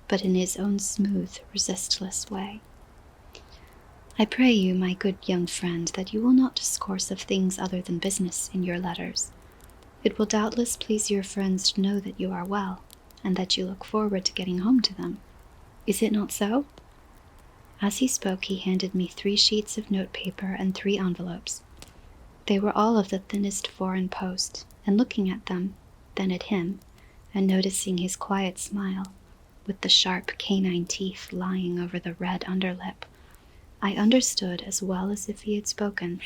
A: but in his own smooth, resistless way. "I pray you, my good young friend, that you will not discourse of things other than business in your letters. It will doubtless please your friends to know that you are well, and that you look forward to getting home to them. Is it not so?" As he spoke, he handed me 3 sheets of notepaper and 3 envelopes. They were all of the thinnest foreign post, and looking at them, then at him, and noticing his quiet smile, with the sharp canine teeth lying over the red underlip, I understood as well as if he had spoken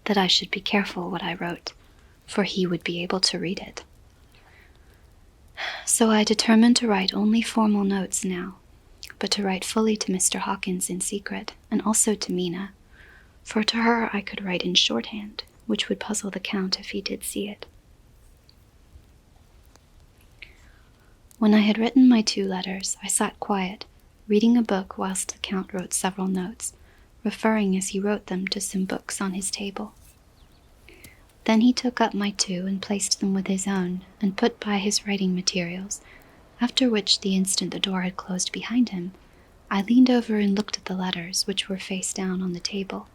A: that I should be careful what I wrote, for he would be able to read it. So I determined to write only formal notes now, but to write fully to Mr. Hawkins in secret, and also to Mina, for to her I could write in shorthand, which would puzzle the Count if he did see it. When I had written my 2 letters, I sat quiet, reading a book whilst the Count wrote several notes, referring as he wrote them to some books on his table. Then he took up my 2 and placed them with his own, and put by his writing materials, after which, the instant the door had closed behind him, I leaned over and looked at the letters, which were face down on the table.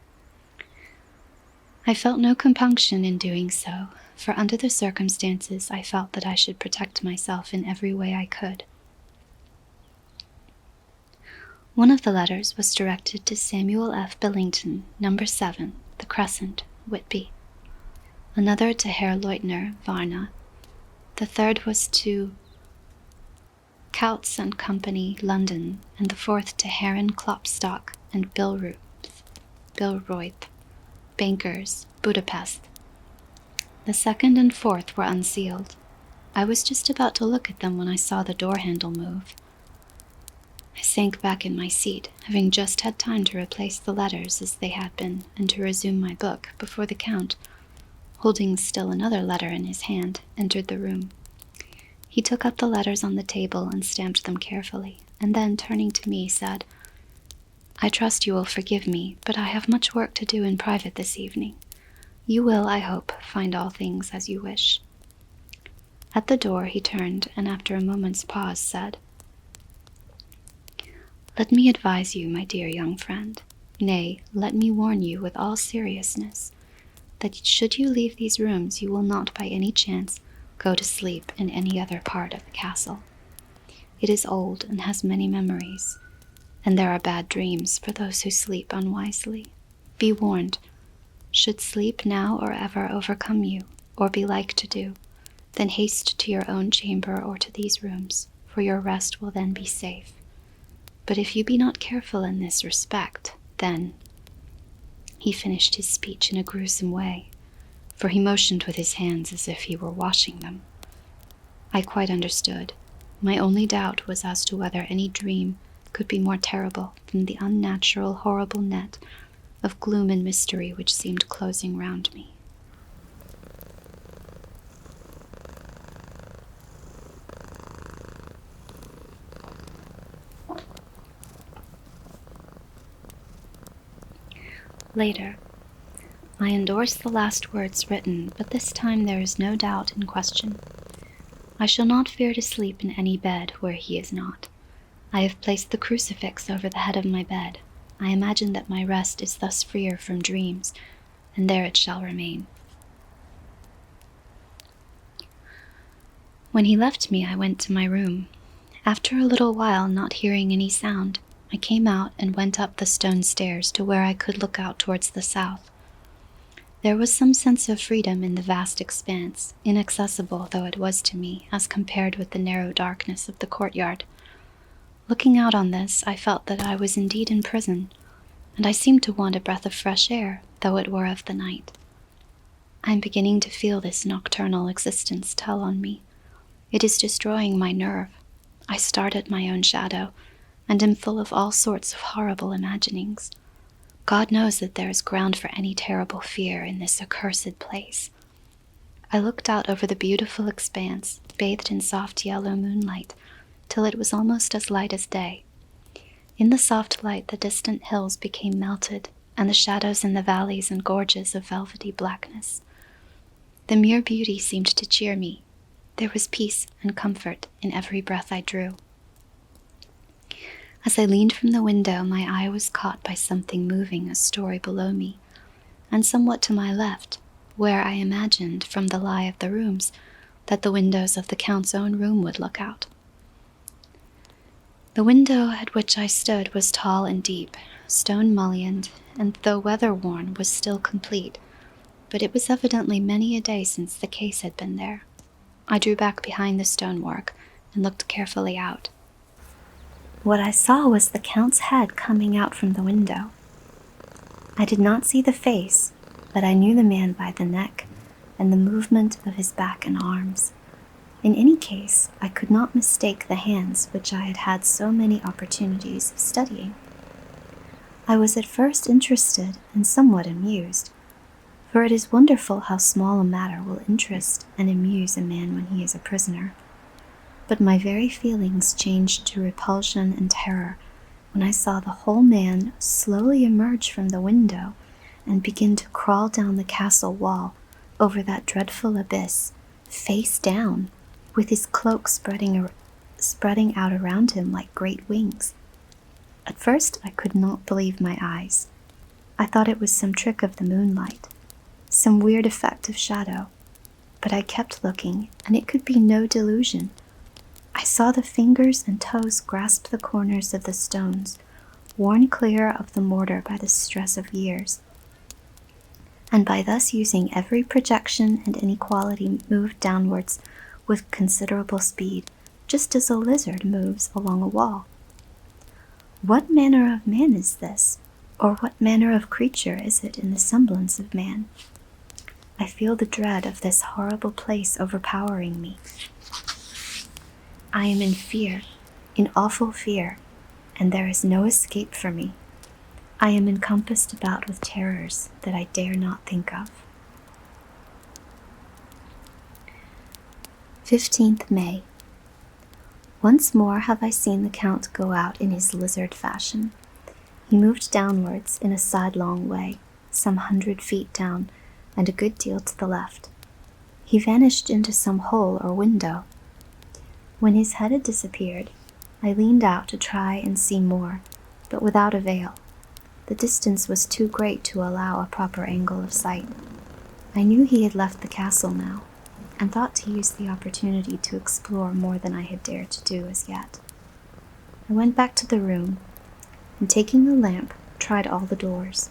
A: I felt no compunction in doing so, for under the circumstances I felt that I should protect myself in every way I could. One of the letters was directed to Samuel F. Billington, No. 7, The Crescent, Whitby. Another to Herr Leutner, Varna. The third was to Coutts and Company, London, and the fourth to Herren Klopstock and Billroth, bankers, Budapest. The second and fourth were unsealed. I was just about to look at them when I saw the door handle move. I sank back in my seat, having just had time to replace the letters as they had been, and to resume my book, before the Count, holding still another letter in his hand, entered the room. He took up the letters on the table and stamped them carefully, and then, turning to me, said, "I trust you will forgive me, but I have much work to do in private this evening. You will, I hope, find all things as you wish." At the door he turned, and after a moment's pause said, "Let me advise you, my dear young friend, nay, let me warn you with all seriousness, that should you leave these rooms, you will not by any chance go to sleep in any other part of the castle. It is old and has many memories, and there are bad dreams for those who sleep unwisely. Be warned. Should sleep now or ever overcome you, or be like to do, then haste to your own chamber or to these rooms, for your rest will then be safe. But if you be not careful in this respect, then—" He finished his speech in a gruesome way, for he motioned with his hands as if he were washing them. I quite understood. My only doubt was as to whether any dream could be more terrible than the unnatural, horrible net of gloom and mystery which seemed closing round me. Later, I endorse the last words written, but this time there is no doubt in question. I shall not fear to sleep in any bed where he is not. I have placed the crucifix over the head of my bed. I imagine that my rest is thus freer from dreams, and there it shall remain. When he left me, I went to my room. After a little while, not hearing any sound, I came out and went up the stone stairs to where I could look out towards the south. There was some sense of freedom in the vast expanse, inaccessible though it was to me as compared with the narrow darkness of the courtyard. Looking out on this, I felt that I was indeed in prison, and I seemed to want a breath of fresh air, though it were of the night. I am beginning to feel this nocturnal existence tell on me. It is destroying my nerve. I start at my own shadow, and am full of all sorts of horrible imaginings. God knows that there is ground for any terrible fear in this accursed place. I looked out over the beautiful expanse, bathed in soft yellow moonlight, till it was almost as light as day. In the soft light, the distant hills became melted, and the shadows in the valleys and gorges of velvety blackness. The mere beauty seemed to cheer me. There was peace and comfort in every breath I drew. As I leaned from the window, my eye was caught by something moving a story below me, and somewhat to my left, where I imagined, from the lie of the rooms, that the windows of the Count's own room would look out. The window at which I stood was tall and deep, stone-mullioned, and though weather-worn, was still complete, but it was evidently many a day since the case had been there. I drew back behind the stonework and looked carefully out. What I saw was the Count's head coming out from the window. I did not see the face, but I knew the man by the neck and the movement of his back and arms. In any case, I could not mistake the hands which I had had so many opportunities of studying. I was at first interested and somewhat amused, for it is wonderful how small a matter will interest and amuse a man when he is a prisoner. But my very feelings changed to repulsion and terror when I saw the whole man slowly emerge from the window and begin to crawl down the castle wall over that dreadful abyss, face down, with his cloak spreading out around him like great wings. At first I could not believe my eyes. I thought it was some trick of the moonlight, some weird effect of shadow, but I kept looking, and it could be no delusion. I saw the fingers and toes grasp the corners of the stones, worn clear of the mortar by the stress of years, and by thus using every projection and inequality moved downwards with considerable speed, just as a lizard moves along a wall. What manner of man is this, or what manner of creature is it in the semblance of man? I feel the dread of this horrible place overpowering me. I am in fear, in awful fear, and there is no escape for me. I am encompassed about with terrors that I dare not think of. 15th May. Once more have I seen the Count go out in his lizard fashion. He moved downwards in a sidelong way, some 100 feet down, and a good deal to the left. He vanished into some hole or window. When his head had disappeared, I leaned out to try and see more, but without avail. The distance was too great to allow a proper angle of sight. I knew he had left the castle now, and thought to use the opportunity to explore more than I had dared to do as yet. I went back to the room, and taking the lamp, tried all the doors.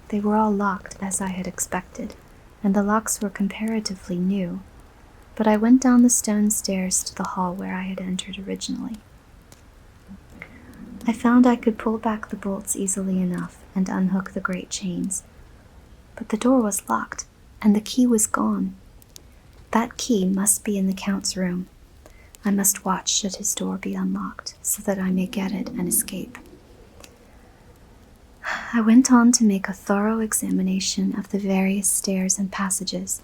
A: They were all locked, as I had expected, and the locks were comparatively new, but I went down the stone stairs to the hall where I had entered originally. I found I could pull back the bolts easily enough and unhook the great chains, but the door was locked, and the key was gone. That key must be in the Count's room. I must watch should his door be unlocked, so that I may get it and escape. I went on to make a thorough examination of the various stairs and passages,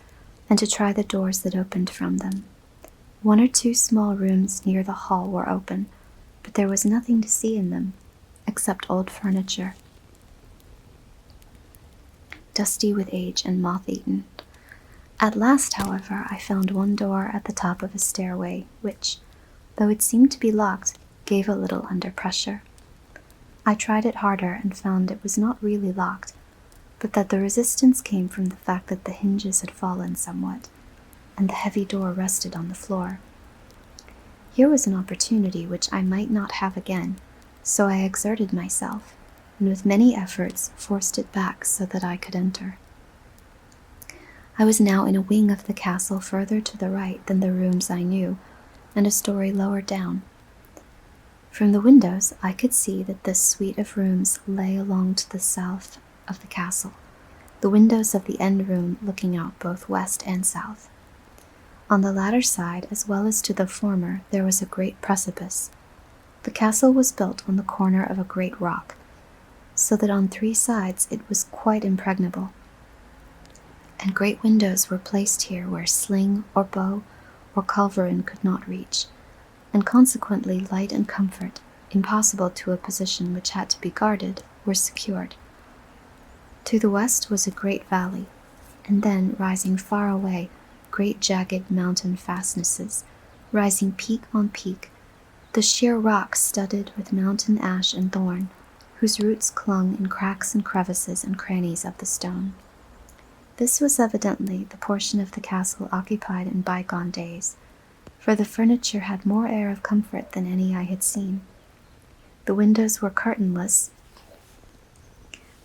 A: and to try the doors that opened from them. 1 or 2 small rooms near the hall were open, but there was nothing to see in them, except old furniture, dusty with age and moth-eaten. At last, however, I found one door at the top of a stairway, which, though it seemed to be locked, gave a little under pressure. I tried it harder and found it was not really locked, but that the resistance came from the fact that the hinges had fallen somewhat, and the heavy door rested on the floor. Here was an opportunity which I might not have again, So I exerted myself, and with many efforts forced it back so that I could enter. I was now in a wing of the castle further to the right than the rooms I knew, and a story lower down. From the windows I could see that this suite of rooms lay along to the south of the castle, the windows of the end room looking out both west and south. On the latter side, as well as to the former, there was a great precipice. The castle was built on the corner of a great rock, so that on 3 sides it was quite impregnable, and great windows were placed here where sling or bow or culverin could not reach, and consequently light and comfort, impossible to a position which had to be guarded, were secured. To the west was a great valley, and then, rising far away, great jagged mountain fastnesses, rising peak on peak, the sheer rock studded with mountain ash and thorn, whose roots clung in cracks and crevices and crannies of the stone. This was evidently the portion of the castle occupied in bygone days, for the furniture had more air of comfort than any I had seen. The windows were curtainless,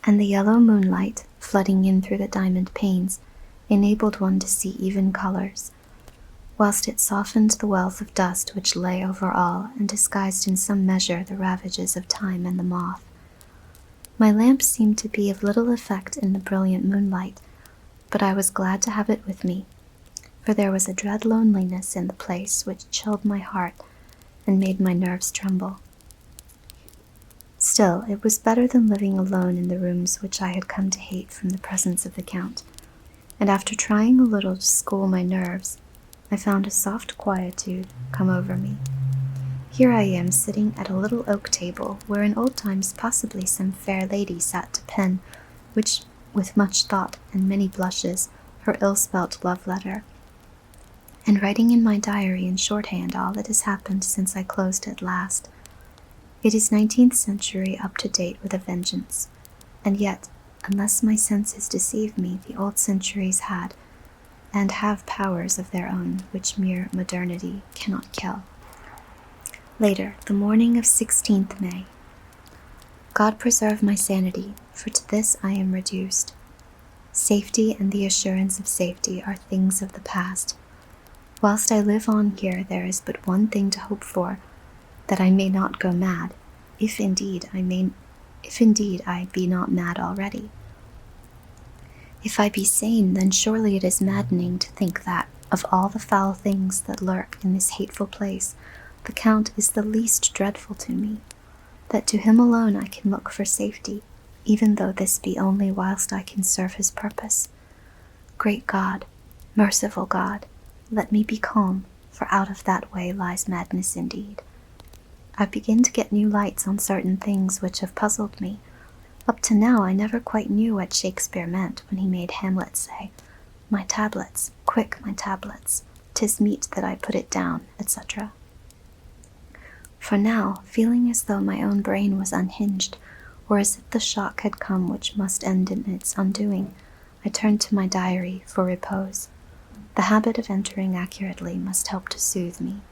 A: and the yellow moonlight, flooding in through the diamond panes, enabled one to see even colors, whilst it softened the wealth of dust which lay over all and disguised in some measure the ravages of time and the moth. My lamp seemed to be of little effect in the brilliant moonlight, but I was glad to have it with me, for there was a dread loneliness in the place which chilled my heart and made my nerves tremble. Still, it was better than living alone in the rooms which I had come to hate from the presence of the Count, and after trying a little to school my nerves, I found a soft quietude come over me. Here I am sitting at a little oak table, where in old times possibly some fair lady sat to pen, which, with much thought and many blushes, her ill-spelt love letter, and writing in my diary in shorthand all that has happened since I closed it last. It is 19th century up to date with a vengeance, and yet, unless my senses deceive me, the old centuries had, and have powers of their own which mere modernity cannot kill. Later, the morning of 16th May. God preserve my sanity, for to this I am reduced. Safety and the assurance of safety are things of the past. Whilst I live on here, there is but one thing to hope for, that I may not go mad, if indeed I be not mad already. If I be sane, then surely it is maddening to think that, of all the foul things that lurk in this hateful place, the Count is the least dreadful to me, that to him alone I can look for safety, even though this be only whilst I can serve his purpose. Great God, merciful God, let me be calm, for out of that way lies madness indeed. I begin to get new lights on certain things which have puzzled me. Up to now I never quite knew what Shakespeare meant when he made Hamlet say, "My tablets, quick, my tablets, 'tis meet that I put it down," etc. For now, feeling as though my own brain was unhinged, or as if the shock had come which must end in its undoing, I turned to my diary for repose. The habit of entering accurately must help to soothe me.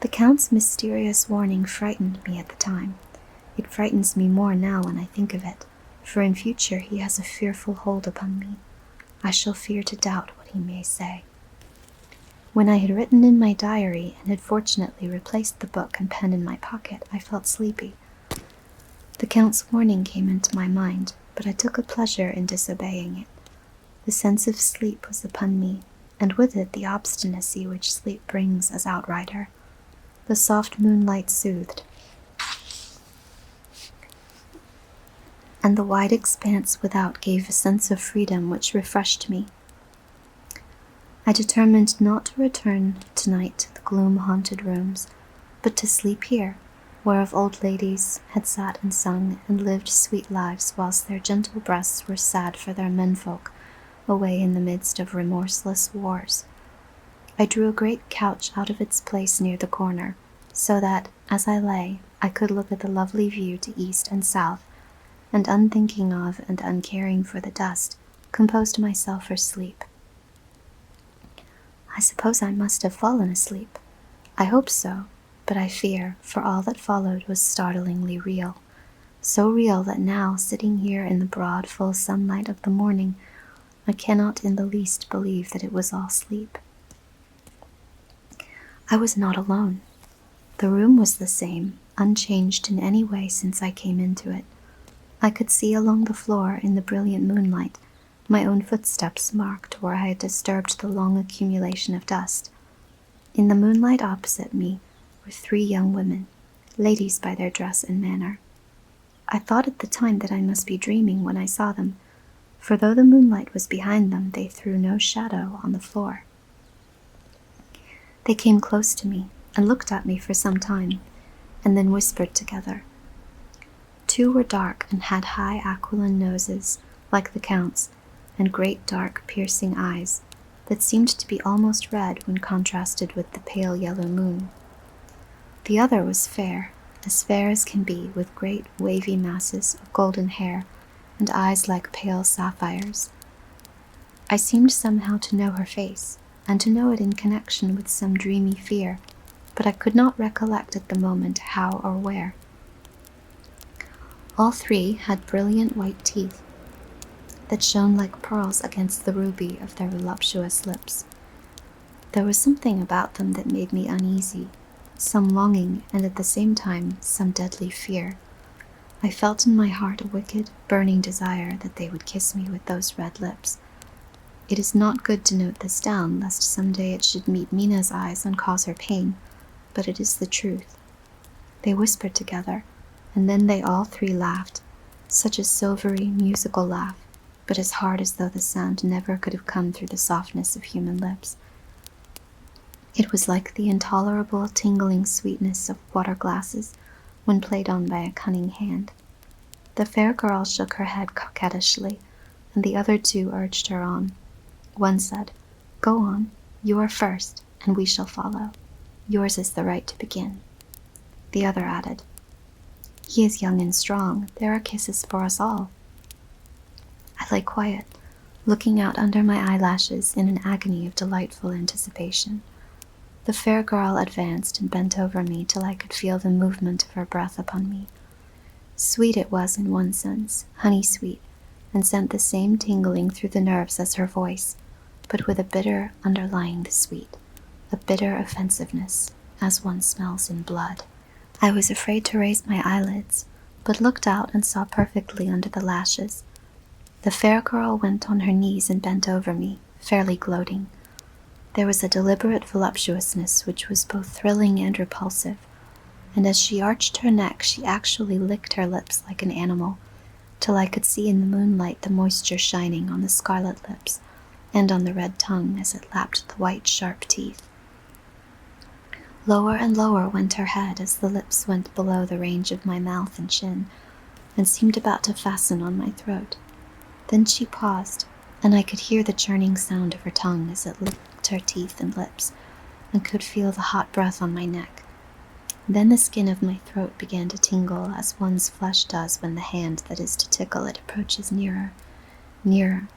A: The Count's mysterious warning frightened me at the time. It frightens me more now when I think of it, for in future he has a fearful hold upon me. I shall fear to doubt what he may say. When I had written in my diary and had fortunately replaced the book and pen in my pocket, I felt sleepy. The Count's warning came into my mind, but I took a pleasure in disobeying it. The sense of sleep was upon me, and with it the obstinacy which sleep brings as outrider. The soft moonlight soothed, and the wide expanse without gave a sense of freedom which refreshed me. I determined not to return tonight to the gloom-haunted rooms, but to sleep here, whereof old ladies had sat and sung and lived sweet lives whilst their gentle breasts were sad for their menfolk away in the midst of remorseless wars. I drew a great couch out of its place near the corner, so that, as I lay, I could look at the lovely view to east and south, and unthinking of and uncaring for the dust, composed myself for sleep. I suppose I must have fallen asleep. I hope so, but I fear, for all that followed was startlingly real. So real that now, sitting here in the broad, full sunlight of the morning, I cannot in the least believe that it was all sleep. I was not alone. The room was the same, unchanged in any way since I came into it. I could see along the floor in the brilliant moonlight my own footsteps marked where I had disturbed the long accumulation of dust. In the moonlight opposite me were 3 young women, ladies by their dress and manner. I thought at the time that I must be dreaming when I saw them, for though the moonlight was behind them, they threw no shadow on the floor. They came close to me and looked at me for some time, and then whispered together. 2 were dark and had high aquiline noses, like the Count's, and great dark piercing eyes that seemed to be almost red when contrasted with the pale yellow moon. The other was fair as can be, with great wavy masses of golden hair and eyes like pale sapphires. I seemed somehow to know her face, and to know it in connection with some dreamy fear, but I could not recollect at the moment how or where. All 3 had brilliant white teeth that shone like pearls against the ruby of their voluptuous lips. There was something about them that made me uneasy, some longing and at the same time some deadly fear. I felt in my heart a wicked, burning desire that they would kiss me with those red lips. It is not good to note this down, lest some day it should meet Mina's eyes and cause her pain, but it is the truth. They whispered together, and then they all 3 laughed, such a silvery, musical laugh, but as hard as though the sound never could have come through the softness of human lips. It was like the intolerable, tingling sweetness of water glasses when played on by a cunning hand. The fair girl shook her head coquettishly, and the other 2 urged her on. One said, "Go on, you are first, and we shall follow. Yours is the right to begin." The other added, "He is young and strong, there are kisses for us all." I lay quiet, looking out under my eyelashes in an agony of delightful anticipation. The fair girl advanced and bent over me till I could feel the movement of her breath upon me. Sweet it was in one sense, honey-sweet, and sent the same tingling through the nerves as her voice, but with a bitter underlying the sweet, a bitter offensiveness, as one smells in blood. I was afraid to raise my eyelids, but looked out and saw perfectly under the lashes. The fair girl went on her knees and bent over me, fairly gloating. There was a deliberate voluptuousness which was both thrilling and repulsive, and as she arched her neck she actually licked her lips like an animal, till I could see in the moonlight the moisture shining on the scarlet lips and on the red tongue as it lapped the white, sharp teeth. Lower and lower went her head as the lips went below the range of my mouth and chin, and seemed about to fasten on my throat. Then she paused, and I could hear the churning sound of her tongue as it licked her teeth and lips, and could feel the hot breath on my neck. Then the skin of my throat began to tingle as one's flesh does when the hand that is to tickle it approaches nearer, nearer.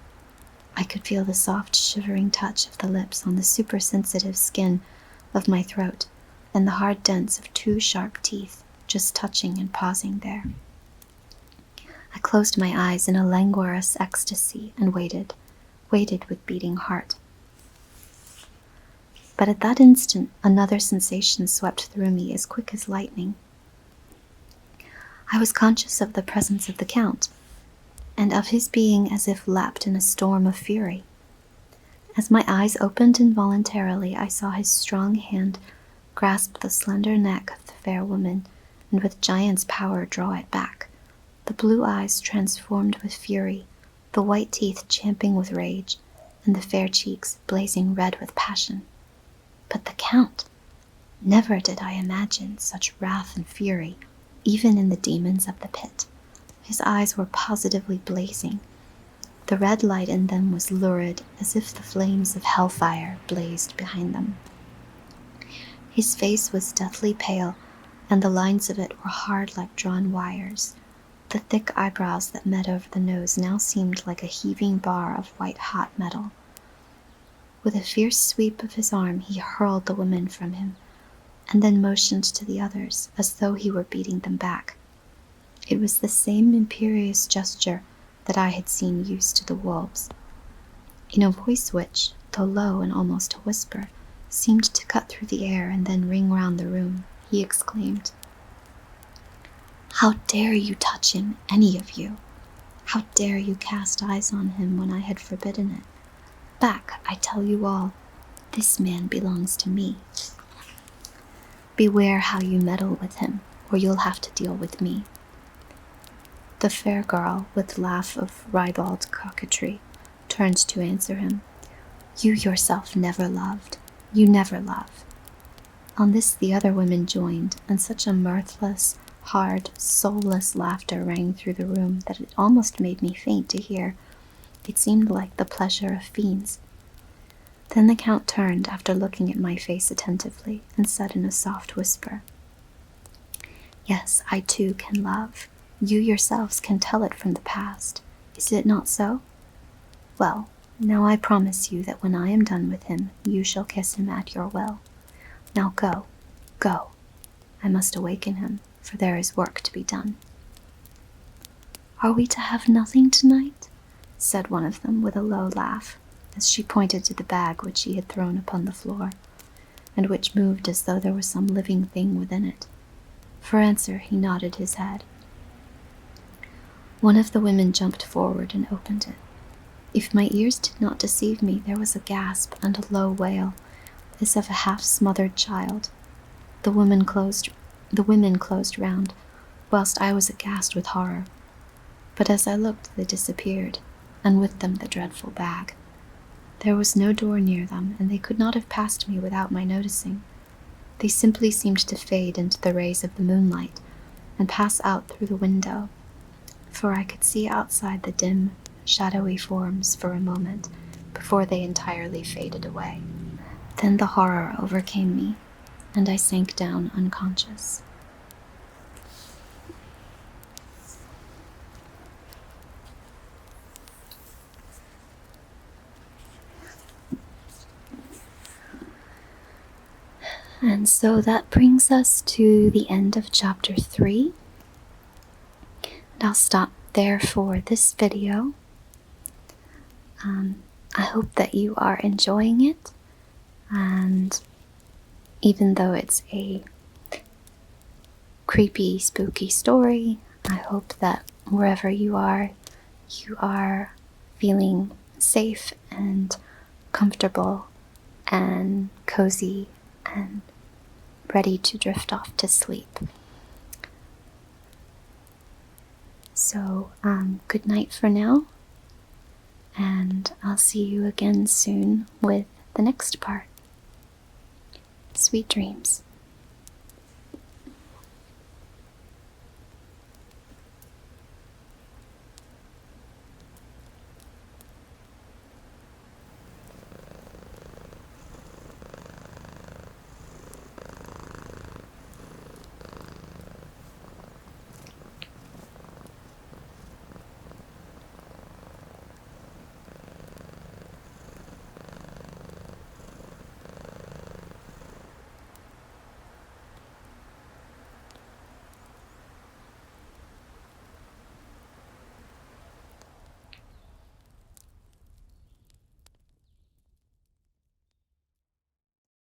A: I could feel the soft, shivering touch of the lips on the supersensitive skin of my throat, and the hard dents of 2 sharp teeth just touching and pausing there. I closed my eyes in a languorous ecstasy and waited with beating heart. But at that instant another sensation swept through me as quick as lightning. I was conscious of the presence of the Count, and of his being as if lapped in a storm of fury. As my eyes opened involuntarily, I saw his strong hand grasp the slender neck of the fair woman, and with giant's power draw it back, the blue eyes transformed with fury, the white teeth champing with rage, and the fair cheeks blazing red with passion. But the Count! Never did I imagine such wrath and fury, even in the demons of the pit. His eyes were positively blazing. The red light in them was lurid, as if the flames of hellfire blazed behind them. His face was deathly pale, and the lines of it were hard like drawn wires. The thick eyebrows that met over the nose now seemed like a heaving bar of white-hot metal. With a fierce sweep of his arm he hurled the woman from him, and then motioned to the others as though he were beating them back. It was the same imperious gesture that I had seen used to the wolves. In a voice which, though low and almost a whisper, seemed to cut through the air and then ring round the room, he exclaimed, "How dare you touch him, any of you? How dare you cast eyes on him when I had forbidden it? Back, I tell you all. This man belongs to me. Beware how you meddle with him, or you'll have to deal with me." The fair girl, with laugh of ribald coquetry, turned to answer him. "You yourself never loved. You never love." On this the other women joined, and such a mirthless, hard, soulless laughter rang through the room that it almost made me faint to hear. It seemed like the pleasure of fiends. Then the Count turned, after looking at my face attentively, and said in a soft whisper, "Yes, I too can love. You yourselves can tell it from the past. Is it not so? Well, now I promise you that when I am done with him, you shall kiss him at your will. Now go, go. I must awaken him, for there is work to be done." "Are we to have nothing tonight?" said one of them with a low laugh, as she pointed to the bag which she had thrown upon the floor, and which moved as though there was some living thing within it. For answer he nodded his head. One of the women jumped forward and opened it. If my ears did not deceive me, there was a gasp and a low wail, as of a half-smothered child. The women closed round, whilst I was aghast with horror. But as I looked, they disappeared, and with them the dreadful bag. There was no door near them, and they could not have passed me without my noticing. They simply seemed to fade into the rays of the moonlight, and pass out through the window, for I could see outside the dim, shadowy forms for a moment before they entirely faded away. Then the horror overcame me, and I sank down unconscious. And so that brings us to the end of chapter 3. And I'll stop there for this video. I hope that you are enjoying it, and even though it's a creepy, spooky story, I hope that wherever you are feeling safe and comfortable and cozy and ready to drift off to sleep. So, good night for now, and I'll see you again soon with the next part. Sweet dreams.